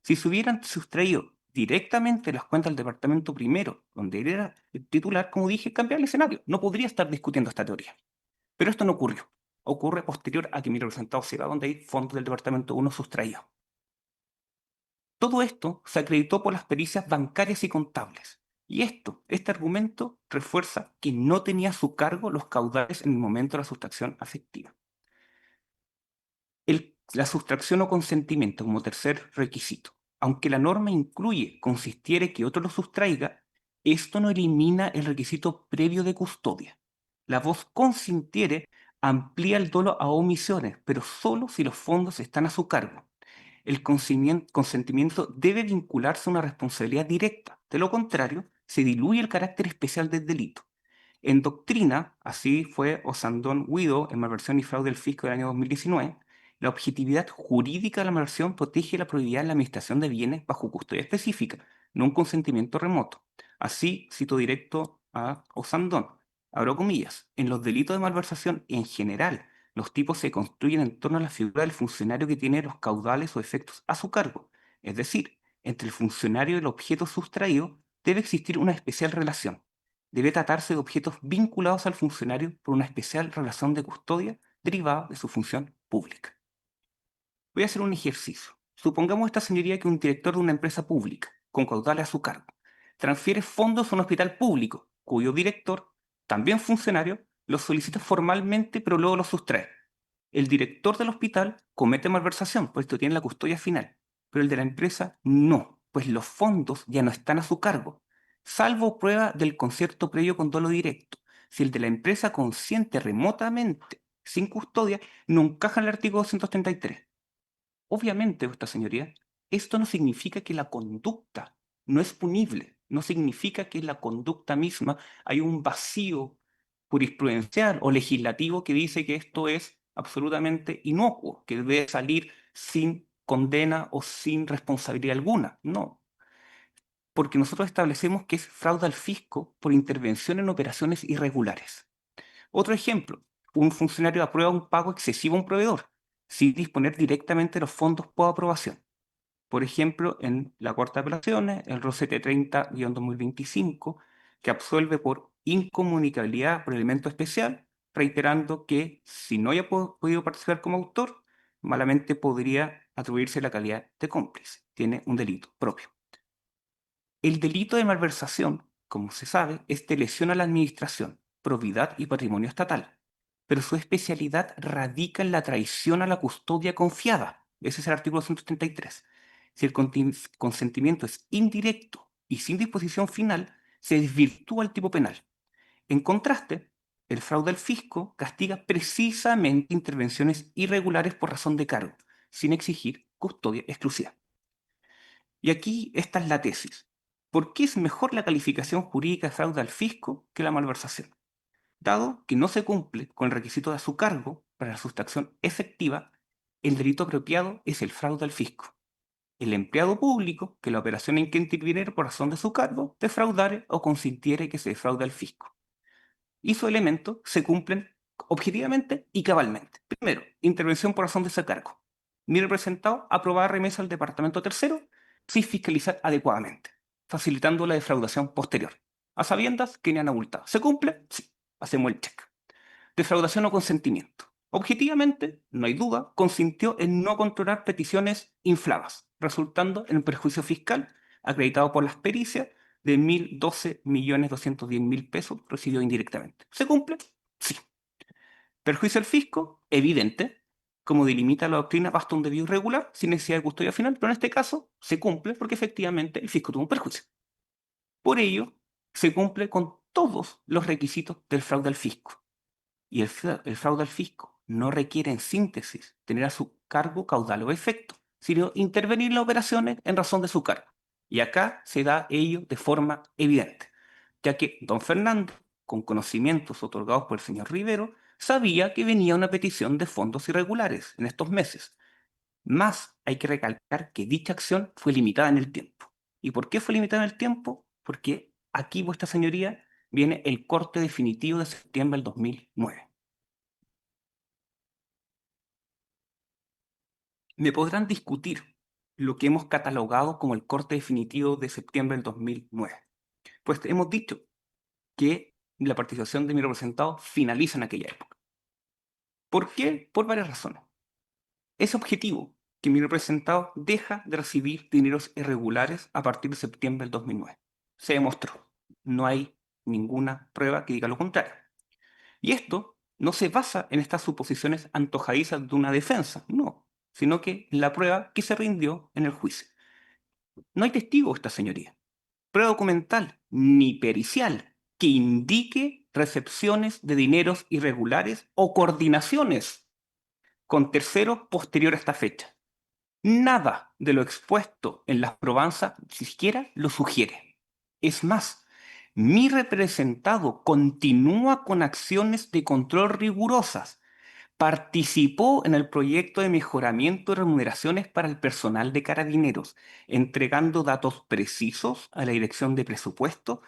Si se hubieran sustraído directamente las cuentas del Departamento Primero, donde él era el titular, como dije, cambiar el escenario. No podría estar discutiendo esta teoría. Pero esto no ocurrió. Ocurre posterior a que mi representado se va donde hay fondos del Departamento 1 sustraídos. Todo esto se acreditó por las pericias bancarias y contables. Y este argumento refuerza que no tenía a su cargo los caudales en el momento de la sustracción afectiva. La sustracción o consentimiento como tercer requisito. Aunque la norma incluye consistiere que otro lo sustraiga, esto no elimina el requisito previo de custodia. La voz consintiere amplía el dolo a omisiones, pero solo si los fondos están a su cargo. El consentimiento debe vincularse a una responsabilidad directa. De lo contrario, se diluye el carácter especial del delito. En doctrina, así fue Osandón Guido en Malversión y Fraude del Fisco del año 2019, la objetividad jurídica de la malversión protege la probidad en la administración de bienes bajo custodia específica, no un consentimiento remoto. Así, cito directo a Osandón, abro comillas, en los delitos de malversación en general, los tipos se construyen en torno a la figura del funcionario que tiene los caudales o efectos a su cargo. Es decir, entre el funcionario y el objeto sustraído debe existir una especial relación. Debe tratarse de objetos vinculados al funcionario por una especial relación de custodia derivada de su función pública. Voy a hacer un ejercicio. Supongamos esta señoría que un director de una empresa pública, con caudales a su cargo, transfiere fondos a un hospital público, cuyo director, también funcionario, los solicita formalmente pero luego los sustrae. El director del hospital comete malversación, puesto tiene la custodia final, pero el de la empresa no, pues los fondos ya no están a su cargo, salvo prueba del concierto previo con dolo directo. Si el de la empresa consiente remotamente, sin custodia, no encaja en el artículo 233. Obviamente, vuestra señoría, esto no significa que la conducta no es punible, no significa que en la conducta misma hay un vacío jurisprudencial o legislativo que dice que esto es absolutamente inocuo, que debe salir sin condena o sin responsabilidad alguna. No, porque nosotros establecemos que es fraude al fisco por intervención en operaciones irregulares. Otro ejemplo, un funcionario aprueba un pago excesivo a un proveedor sin disponer directamente de los fondos por aprobación. Por ejemplo, en la Corte de Apelaciones, el ROC 730-2025, que absuelve por incomunicabilidad por elemento especial, reiterando que si no haya podido participar como autor, malamente podría atribuirse la calidad de cómplice. Tiene un delito propio. El delito de malversación, como se sabe, es de lesión a la administración, probidad y patrimonio estatal, pero su especialidad radica en la traición a la custodia confiada. Ese es el artículo 133. Si el consentimiento es indirecto y sin disposición final, se desvirtúa el tipo penal. En contraste, el fraude al fisco castiga precisamente intervenciones irregulares por razón de cargo, sin exigir custodia exclusiva. Y aquí esta es la tesis. ¿Por qué es mejor la calificación jurídica de fraude al fisco que la malversación? Dado que no se cumple con el requisito de su cargo para la sustracción efectiva, el delito apropiado es el fraude al fisco. El empleado público, que la operación en que interviniere por razón de su cargo, defraudare o consintiere que se defraude al fisco. Y sus elementos se cumplen objetivamente y cabalmente. Primero, intervención por razón de ese cargo. Mi representado aprobaba remesa al departamento tercero sin fiscalizar adecuadamente, facilitando la defraudación posterior. A sabiendas que ni han abultado. ¿Se cumple? Sí. Hacemos el check. Defraudación o consentimiento. Objetivamente, no hay duda, consintió en no controlar peticiones infladas, resultando en un perjuicio fiscal acreditado por las pericias de 1.012.210.000 pesos recibió indirectamente. ¿Se cumple? Sí. Perjuicio al fisco, evidente, como delimita la doctrina, basta un debido irregular sin necesidad de custodia final, pero en este caso se cumple porque efectivamente el fisco tuvo un perjuicio. Por ello, se cumple con todos los requisitos del fraude al fisco. Y el fraude al fisco no requiere en síntesis tener a su cargo caudal o efecto, sino intervenir en las operaciones en razón de su cargo. Y acá se da ello de forma evidente, ya que don Fernando, con conocimientos otorgados por el señor Rivero, sabía que venía una petición de fondos irregulares en estos meses. Más hay que recalcar que dicha acción fue limitada en el tiempo. ¿Y por qué fue limitada en el tiempo? Porque aquí, vuestra señoría, viene el corte definitivo de septiembre del 2009. Me podrán discutir lo que hemos catalogado como el corte definitivo de septiembre del 2009. Pues hemos dicho que la participación de mi representado finaliza en aquella época. ¿Por qué? Por varias razones. Es objetivo que mi representado deja de recibir dineros irregulares a partir de septiembre del 2009. Se demostró. No hay ninguna prueba que diga lo contrario. Y esto no se basa en estas suposiciones antojadizas de una defensa, no, sino que en la prueba que se rindió en el juicio. No hay testigo, esta señoría, prueba documental ni pericial que indique recepciones de dineros irregulares o coordinaciones con terceros posterior a esta fecha. Nada de lo expuesto en las probanzas siquiera lo sugiere. Es más, mi representado continúa con acciones de control rigurosas. Participó en el proyecto de mejoramiento de remuneraciones para el personal de Carabineros, entregando datos precisos a la Dirección de Presupuesto,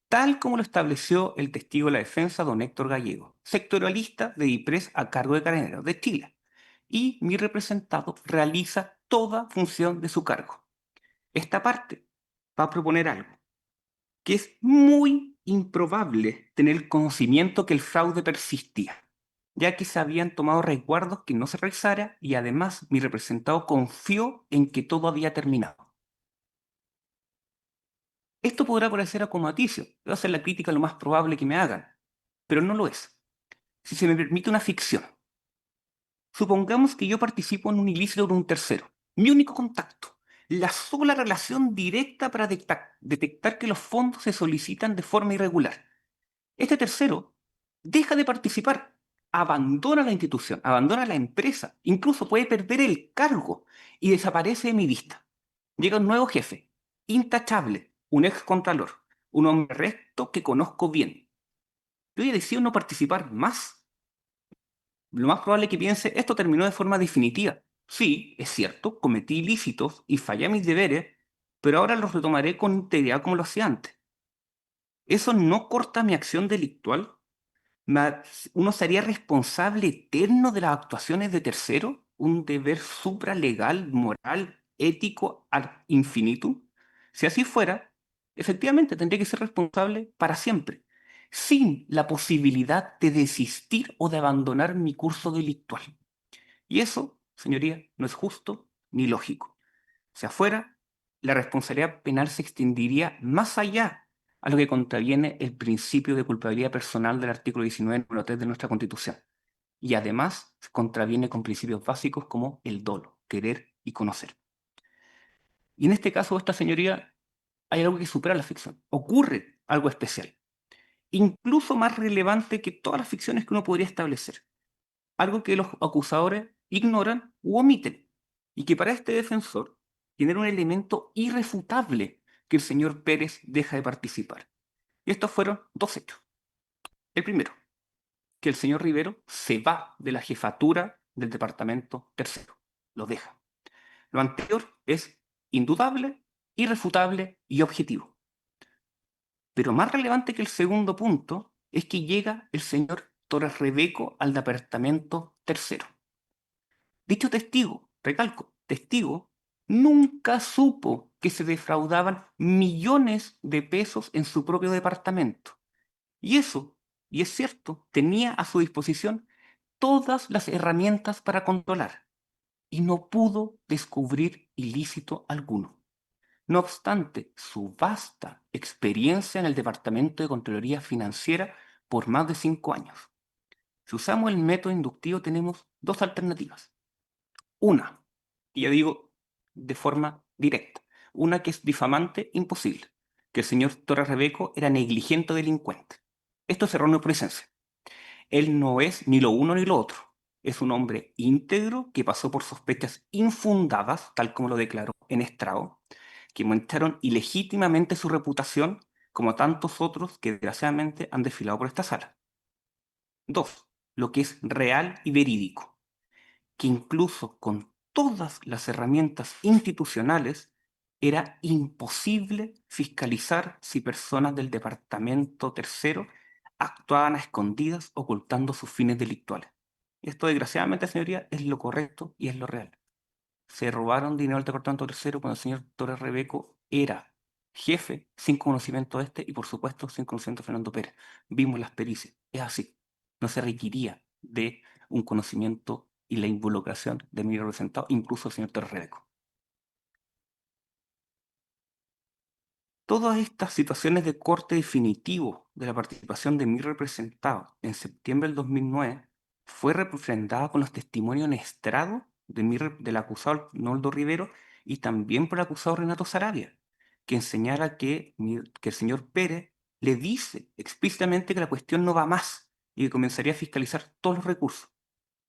tal como lo estableció el testigo de la defensa, don Héctor Gallego, sectorialista de DIPRES a cargo de Carabineros de Chile. Y mi representado realiza toda función de su cargo. Esta parte va a proponer algo, que es muy improbable tener conocimiento que el fraude persistía, ya que se habían tomado resguardos que no se realizara y además mi representado confió en que todo había terminado. Esto podrá parecer acomodaticio, va a ser la crítica lo más probable que me hagan, pero no lo es. Si se me permite una ficción, supongamos que yo participo en un ilícito de un tercero. Mi único contacto, la sola relación directa para detectar que los fondos se solicitan de forma irregular. Este tercero deja de participar, abandona la institución, abandona la empresa, incluso puede perder el cargo y desaparece de mi vista. Llega un nuevo jefe, intachable, un ex contralor, un hombre recto que conozco bien. Yo he decidido no participar más. Lo más probable es que piense, esto terminó de forma definitiva. Sí, es cierto, cometí ilícitos y fallé a mis deberes, pero ahora los retomaré con integridad como lo hacía antes. ¿Eso no corta mi acción delictual? ¿Uno sería responsable eterno de las actuaciones de terceros? ¿Un deber supralegal, moral, ético ad infinitum? Si así fuera, efectivamente tendría que ser responsable para siempre, sin la posibilidad de desistir o de abandonar mi curso delictual. Y eso, señoría, no es justo ni lógico. Si afuera, la responsabilidad penal se extendería más allá a lo que contraviene el principio de culpabilidad personal del artículo 19, número 3 de nuestra Constitución. Y además contraviene con principios básicos como el dolo, querer y conocer. Y en este caso, esta señoría, hay algo que supera la ficción. Ocurre algo especial, incluso más relevante que todas las ficciones que uno podría establecer. Algo que los acusadores ignoran u omiten, y que para este defensor tiene un elemento irrefutable que el señor Pérez deja de participar. Y estos fueron dos hechos. El primero, que el señor Rivero se va de la jefatura del departamento tercero, lo deja. Lo anterior es indudable, irrefutable y objetivo. Pero más relevante que el segundo punto es que llega el señor Torres Rebeco al departamento tercero. Dicho testigo, recalco, testigo, nunca supo que se defraudaban millones de pesos en su propio departamento. Y eso, y es cierto, tenía a su disposición todas las herramientas para controlar y no pudo descubrir ilícito alguno. No obstante, su vasta experiencia en el Departamento de Contraloría Financiera por más de 5 años. Si usamos el método inductivo tenemos dos alternativas. Una, y yo digo de forma directa, una que es difamante, imposible, que el señor Torres Rebeco era negligente o delincuente. Esto es erróneo por esencia. Él no es ni lo uno ni lo otro. Es un hombre íntegro que pasó por sospechas infundadas, tal como lo declaró en estrado, que mancharon ilegítimamente su reputación, como tantos otros que desgraciadamente han desfilado por esta sala. Dos, lo que es real y verídico, que incluso con todas las herramientas institucionales era imposible fiscalizar si personas del departamento tercero actuaban a escondidas ocultando sus fines delictuales. Esto, desgraciadamente, señoría, es lo correcto y es lo real. Se robaron dinero del departamento tercero cuando el señor Torres Rebeco era jefe, sin conocimiento de este y, por supuesto, sin conocimiento de Fernando Pérez. Vimos las pericias. Es así. No se requería de un conocimiento y la involucración de mi representado, incluso el señor Torres Rebeco. Todas estas situaciones de corte definitivo de la participación de mi representado en septiembre del 2009 fue refrendada con los testimonios en estrado del acusado Noldo Rivero y también por el acusado Renato Sarabia, quien señala que el señor Pérez le dice explícitamente que la cuestión no va más y que comenzaría a fiscalizar todos los recursos.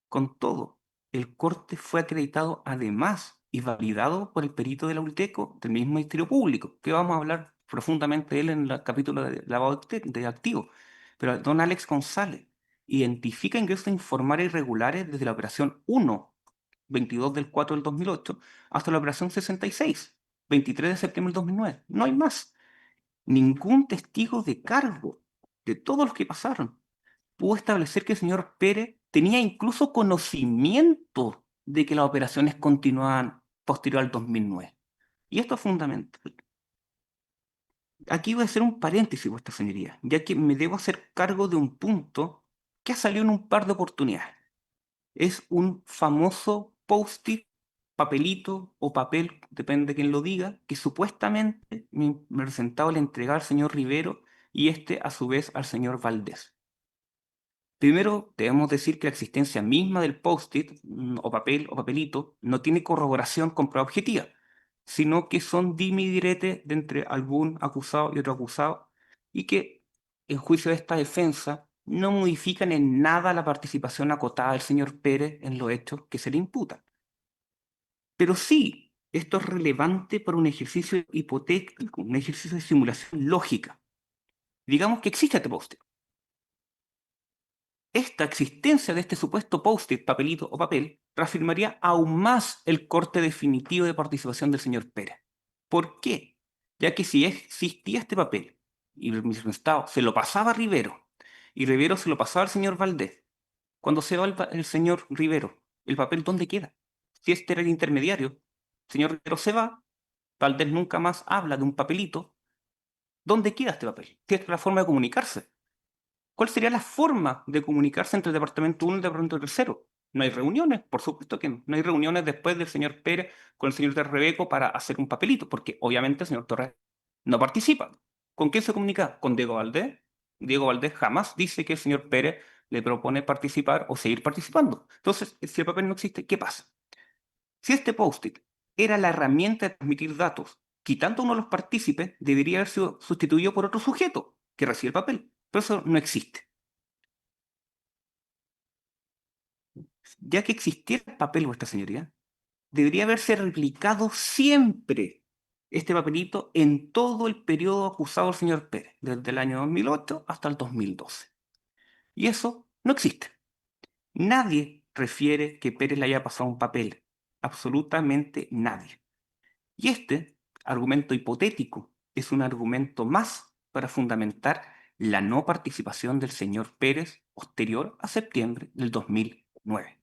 Con todo, el corte fue acreditado además y validado por el perito de la ULTECO del mismo Ministerio Público, que vamos a hablar profundamente de él en el capítulo de lavado de activos. Pero don Alex González identifica ingresos informales irregulares desde la operación 1, 22 del 4 del 2008, hasta la operación 66, 23 de septiembre del 2009. No hay más. Ningún testigo de cargo de todos los que pasaron pudo establecer que el señor Pérez tenía incluso conocimiento de que las operaciones continuaban posterior al 2009. Y esto es fundamental. Aquí voy a hacer un paréntesis, vuestra señoría, ya que me debo hacer cargo de un punto que ha salido en un par de oportunidades. Es un famoso post-it, papelito o papel, depende de quién lo diga, que supuestamente mi representado le entregaba al señor Rivero y este a su vez al señor Valdés. Primero, debemos decir que la existencia misma del post-it o papel o papelito no tiene corroboración con prueba objetiva, sino que son dime y direte de entre algún acusado y otro acusado, y que, en juicio de esta defensa, no modifican en nada la participación acotada del señor Pérez en los hechos que se le imputan. Pero sí, esto es relevante para un ejercicio hipotético, un ejercicio de simulación lógica. Digamos que existe este post-it. Esta existencia de este supuesto post-it, papelito o papel, reafirmaría aún más el corte definitivo de participación del señor Pérez. ¿Por qué? Ya que si existía este papel y el Estado se lo pasaba a Rivero y Rivero se lo pasaba al señor Valdés, cuando se va el señor Rivero, ¿el papel dónde queda? Si este era el intermediario, el señor Rivero se va, Valdés nunca más habla de un papelito ¿Dónde queda este papel? ¿Qué es la forma de comunicarse? ¿Cuál sería la forma de comunicarse entre el departamento 1 y el departamento tercero? No hay reuniones, por supuesto que no. No hay reuniones después del señor Pérez con el señor Torres Rebeco para hacer un papelito, porque obviamente el señor Torres no participa. ¿Con quién se comunica? ¿Con Diego Valdés? Diego Valdés jamás dice que el señor Pérez le propone participar o seguir participando. Entonces, si el papel no existe, ¿qué pasa? Si este post-it era la herramienta de transmitir datos, quitando uno de los partícipes, debería haber sido sustituido por otro sujeto que recibe el papel. Pero eso no existe. Ya que existiera el papel, vuestra señoría, debería haberse replicado siempre este papelito en todo el periodo acusado del señor Pérez, desde el año 2008 hasta el 2012. Y eso no existe. Nadie refiere que Pérez le haya pasado un papel. Absolutamente nadie. Y este argumento hipotético es un argumento más para fundamentar la no participación del señor Pérez posterior a septiembre del 2009.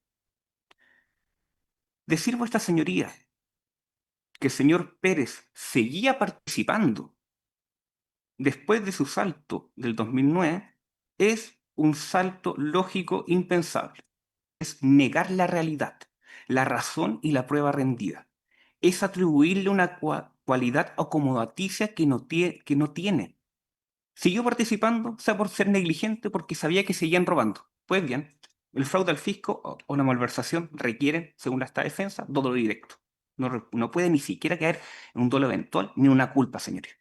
Decir vuestra señoría que el señor Pérez seguía participando después de su salto del 2009 es un salto lógico impensable. Es negar la realidad, la razón y la prueba rendida. Es atribuirle una cualidad acomodaticia que no tiene. Siguió participando, sea por ser negligente, porque sabía que seguían robando. Pues bien, el fraude al fisco o la malversación requieren, según esta defensa, dolo directo. No puede ni siquiera caer en un dolo eventual ni una culpa, señores.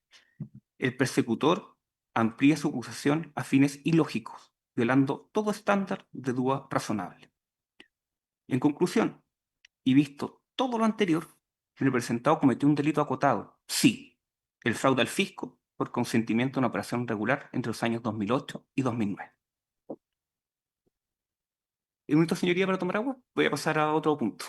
El persecutor amplía su acusación a fines ilógicos, violando todo estándar de duda razonable. En conclusión, y visto todo lo anterior, el representado cometió un delito acotado. Sí, el fraude al fisco por consentimiento a una operación regular entre los años 2008 y 2009. Un minuto, señoría, para tomar agua. Voy a pasar a otro punto.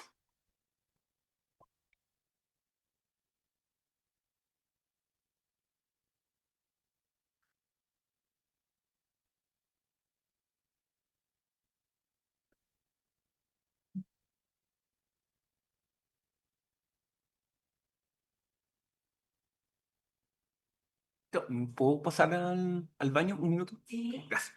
¿Puedo pasar al baño un minuto? Sí. Gracias.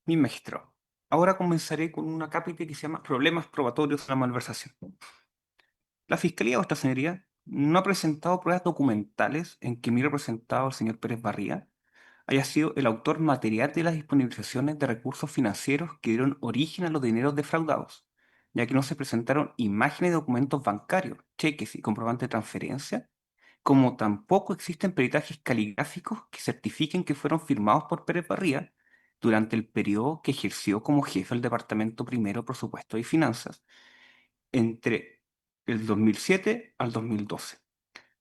Mi magistrado, Ahora comenzaré con una cápita que se llama Problemas probatorios de la malversación. La Fiscalía, vuestra señoría, no ha presentado pruebas documentales en que mi representado, el señor Pérez Barría, haya sido el autor material de las disponibilizaciones de recursos financieros que dieron origen a los dineros defraudados, ya que no se presentaron imágenes de documentos bancarios, cheques y comprobantes de transferencia, como tampoco existen peritajes caligráficos que certifiquen que fueron firmados por Pérez Barría durante el periodo que ejerció como jefe del Departamento Primero Presupuesto y Finanzas entre el 2007 al 2012.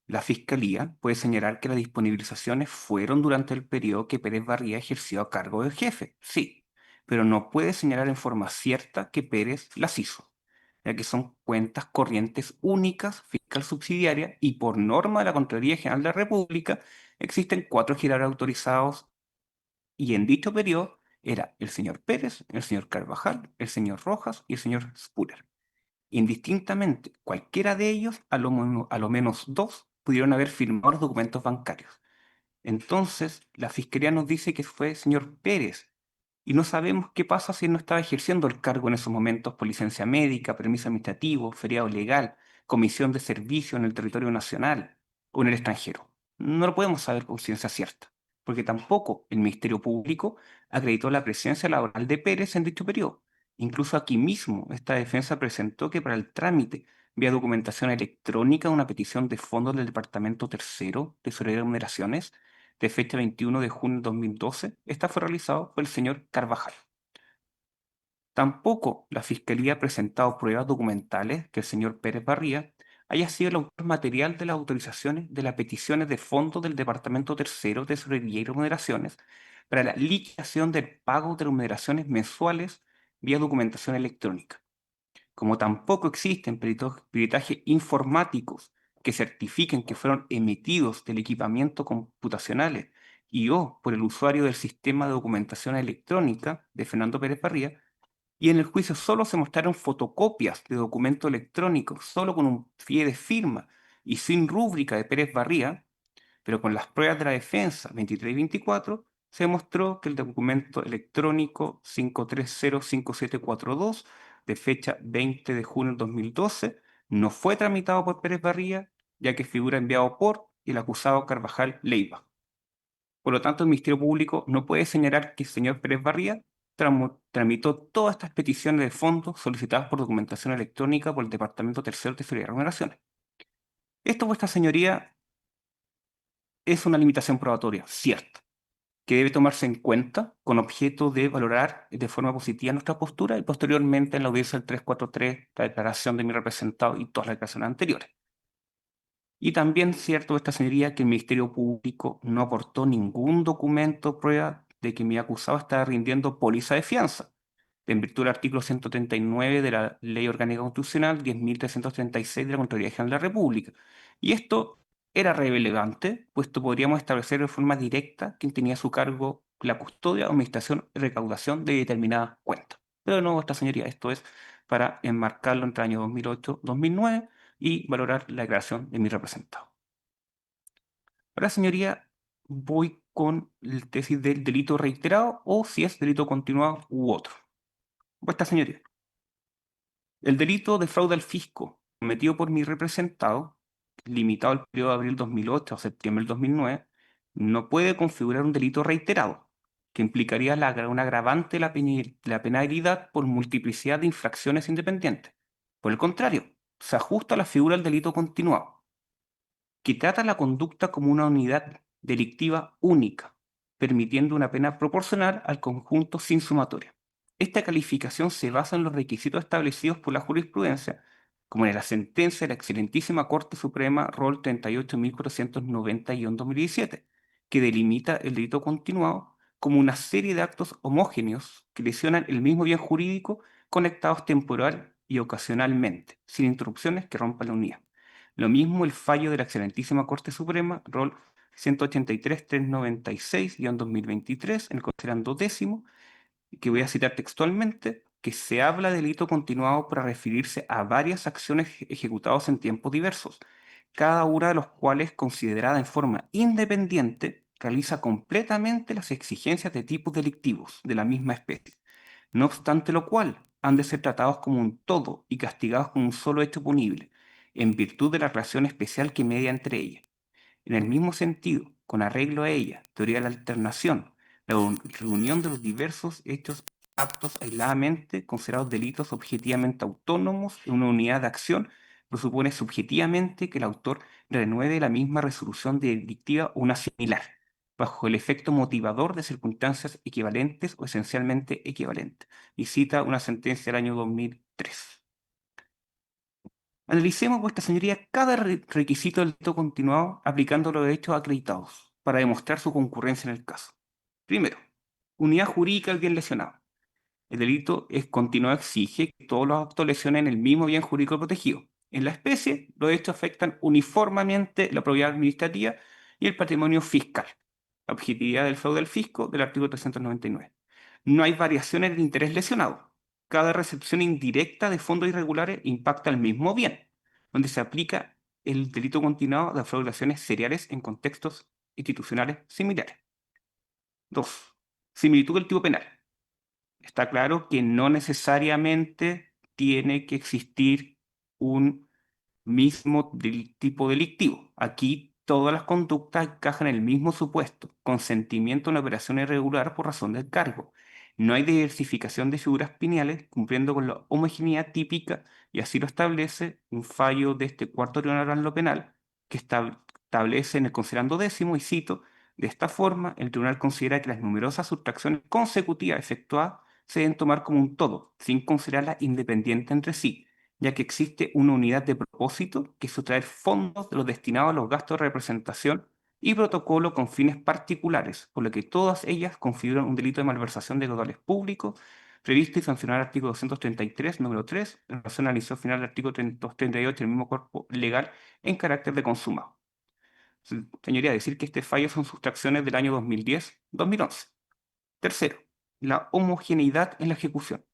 La Fiscalía puede señalar que las disponibilizaciones fueron durante el periodo que Pérez Barría ejerció a cargo del jefe, sí, pero no puede señalar en forma cierta que Pérez las hizo, ya que son cuentas corrientes únicas, fiscal subsidiaria, y por norma de la Contraloría General de la República existen 4 gerentes autorizados, y en dicho periodo era el señor Pérez, el señor Carvajal, el señor Rojas y el señor Spuller. Indistintamente, cualquiera de ellos, a lo menos 2, pudieron haber firmado los documentos bancarios. Entonces, la Fiscalía nos dice que fue el señor Pérez, y no sabemos qué pasa si él no estaba ejerciendo el cargo en esos momentos por licencia médica, permiso administrativo, feriado legal, comisión de servicio en el territorio nacional o en el extranjero. No lo podemos saber con ciencia cierta, porque tampoco el Ministerio Público acreditó la presencia laboral de Pérez en dicho periodo. Incluso aquí mismo, esta defensa presentó que para el trámite vía documentación electrónica una petición de fondos del Departamento Tercero, Tesorería de Remuneraciones, de fecha 21 de junio de 2012, esta fue realizado por el señor Carvajal. Tampoco la Fiscalía ha presentado pruebas documentales que el señor Pérez Barría haya sido el autor material de las autorizaciones de las peticiones de fondos del Departamento Tercero de Tesorería y Remuneraciones para la liquidación del pago de remuneraciones mensuales vía documentación electrónica. Como tampoco existen peritajes informáticos que certifiquen que fueron emitidos del equipamiento computacionales y o por el usuario del sistema de documentación electrónica de Fernando Pérez Barría, y en el juicio solo se mostraron fotocopias de documentos electrónicos, solo con un pie de firma y sin rúbrica de Pérez Barría, pero con las pruebas de la defensa 23 y 24, se demostró que el documento electrónico 5305742, de fecha 20 de junio del 2012, no fue tramitado por Pérez Barría, ya que figura enviado por el acusado Carvajal Leiva. Por lo tanto, el Ministerio Público no puede señalar que el señor Pérez Barría tramitó todas estas peticiones de fondos solicitadas por documentación electrónica por el Departamento Tercero de Tesorería y Remuneraciones. Esto, vuestra señoría, es una limitación probatoria, cierta, que debe tomarse en cuenta con objeto de valorar de forma positiva nuestra postura y posteriormente en la audiencia del 343, la declaración de mi representado y todas las declaraciones anteriores. Y también cierto, esta señoría, que el Ministerio Público no aportó ningún documento o prueba de que mi acusado estaba rindiendo póliza de fianza, en virtud del artículo 139 de la Ley Orgánica Constitucional 10.336 de la Contraloría General de la República. Y esto era relevante, puesto podríamos establecer de forma directa quién tenía a su cargo la custodia, administración y recaudación de determinadas cuentas. Pero no, esta señoría, esto es para enmarcarlo entre el año 2008-2009 y valorar la declaración de mi representado. Ahora, señoría, voy con el tesis del delito reiterado o si es delito continuado u otro. Vuestra señoría, el delito de fraude al fisco cometido por mi representado, limitado al periodo de abril 2008 a septiembre del 2009, no puede configurar un delito reiterado, que implicaría un agravante de la penalidad por multiplicidad de infracciones independientes. Por el contrario, se ajusta a la figura del delito continuado, que trata la conducta como una unidad delictiva única, permitiendo una pena proporcional al conjunto sin sumatoria. Esta calificación se basa en los requisitos establecidos por la jurisprudencia, como en la sentencia de la excelentísima Corte Suprema Rol 38.490-2017, que delimita el delito continuado como una serie de actos homogéneos que lesionan el mismo bien jurídico conectados temporal y ocasionalmente, sin interrupciones que rompan la unidad. Lo mismo el fallo de la excelentísima Corte Suprema, rol 183.396-2023, en el considerando décimo, que voy a citar textualmente, que se habla de delito continuado para referirse a varias acciones ejecutadas en tiempos diversos, cada una de las cuales, considerada en forma independiente, realiza completamente las exigencias de tipos delictivos de la misma especie, No obstante lo cual, han de ser tratados como un todo y castigados como un solo hecho punible, en virtud de la relación especial que media entre ellas. En el mismo sentido, con arreglo a ella, teoría de la alternación, la reunión de los diversos hechos actos aisladamente considerados delitos objetivamente autónomos en una unidad de acción presupone subjetivamente que el autor renueve la misma resolución delictiva o una similar, bajo el efecto motivador de circunstancias equivalentes o esencialmente equivalentes. Y cita una sentencia del año 2003. Analicemos, vuestra señoría, cada requisito del delito continuado aplicando los hechos acreditados para demostrar su concurrencia en el caso. Primero, unidad jurídica del bien lesionado. El delito continuado exige que todos los actos lesionen el mismo bien jurídico protegido. En la especie, los hechos afectan uniformemente la probidad administrativa y el patrimonio fiscal. La objetividad del fraude al fisco del artículo 399. No hay variación en el interés lesionado. Cada recepción indirecta de fondos irregulares impacta al mismo bien, donde se aplica el delito continuado de fraude seriales en contextos institucionales similares. 2. Similitud del tipo penal. Está claro que no necesariamente tiene que existir un mismo tipo delictivo. Aquí todas las conductas encajan en el mismo supuesto, consentimiento en la operación irregular por razón del cargo. No hay diversificación de figuras penales cumpliendo con la homogeneidad típica y así lo establece un fallo de este cuarto tribunal oral en lo penal que establece en el considerando décimo, y cito: de esta forma, el tribunal considera que las numerosas sustracciones consecutivas efectuadas se deben tomar como un todo, sin considerarlas independientes entre sí, ya que existe una unidad de propósito que es sustraer fondos de los destinados a los gastos de representación y protocolo con fines particulares, por lo que todas ellas configuran un delito de malversación de caudales públicos previsto y sancionado en el artículo 233, número 3, en relación al inciso final del artículo 238 del mismo cuerpo legal en carácter de consumado. Señoría, decir que este fallo son sustracciones del año 2010-2011. Tercero, la homogeneidad en la ejecución.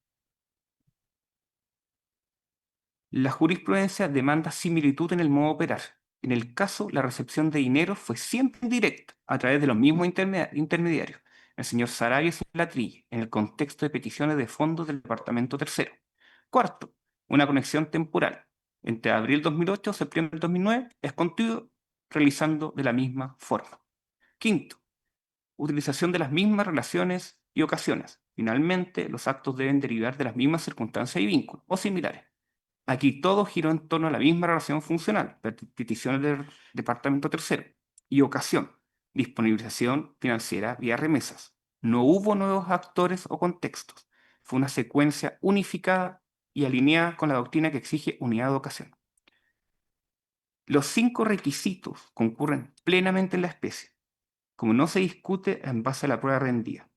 La jurisprudencia demanda similitud en el modo de operar. En el caso, la recepción de dinero fue siempre indirecta, a través de los mismos intermediarios, el señor Sarabia y el señor Latrille, en el contexto de peticiones de fondos del Departamento Tercero. Cuarto, una conexión temporal. Entre abril 2008 y septiembre 2009 es continuo, realizando de la misma forma. Quinto, utilización de las mismas relaciones y ocasiones. Finalmente, los actos deben derivar de las mismas circunstancias y vínculos, o similares. Aquí todo giró en torno a la misma relación funcional, peticiones del Departamento Tercero, y ocasión, disponibilización financiera vía remesas. No hubo nuevos actores o contextos. Fue una secuencia unificada y alineada con la doctrina que exige unidad de ocasión. Los 5 requisitos concurren plenamente en la especie, como no se discute en base a la prueba rendida.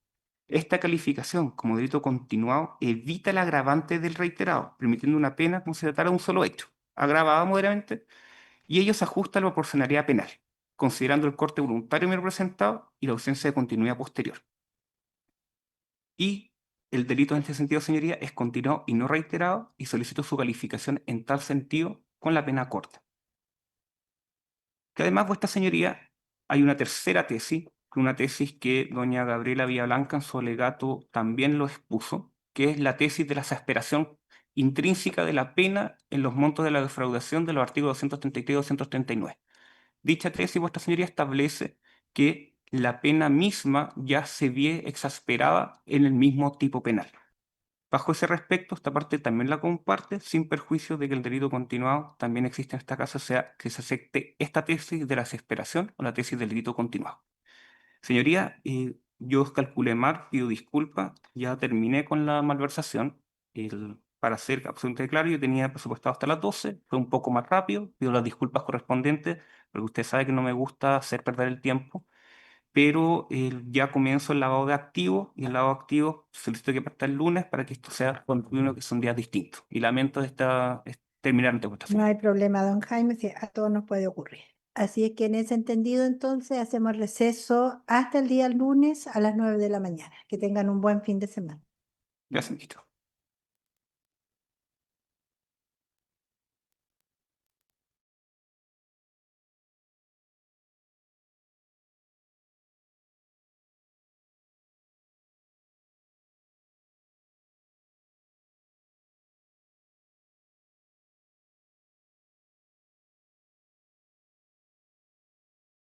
Esta calificación como delito continuado evita el agravante del reiterado, permitiendo una pena como si se tratara de un solo hecho, agravada moderadamente, y ello se ajusta a la proporcionalidad penal, considerando el corte voluntario bien representado y la ausencia de continuidad posterior. Y el delito en este sentido, señoría, es continuado y no reiterado, y solicito su calificación en tal sentido con la pena corta. Que además, vuestra señoría, hay una tercera tesis, una tesis que doña Gabriela Villablanca en su alegato también lo expuso, que es la tesis de la exasperación intrínseca de la pena en los montos de la defraudación de los artículos 233 y 239. Dicha tesis, vuestra señoría, establece que la pena misma ya se ve exasperada en el mismo tipo penal. Bajo ese respecto, esta parte también la comparte, sin perjuicio de que el delito continuado también existe en esta casa, o sea, que se acepte esta tesis de la desesperación o la tesis del delito continuado. Señoría, yo os calculé mal, pido disculpas, ya terminé con la malversación. Para ser absolutamente claro, yo tenía presupuestado hasta las 12, fue un poco más rápido, pido las disculpas correspondientes, porque usted sabe que no me gusta hacer perder el tiempo, pero ya comienzo el lavado de activos, y el lavado de activos solicito que parta el lunes para que esto sea continuo, que son días distintos. Y lamento terminar ante vuestra No señoría. hay problema, don Jaime, si a todos nos puede ocurrir. Así es que en ese entendido, entonces, hacemos receso hasta el día lunes a las 9 de la mañana. Que tengan un buen fin de semana. Gracias, ministro.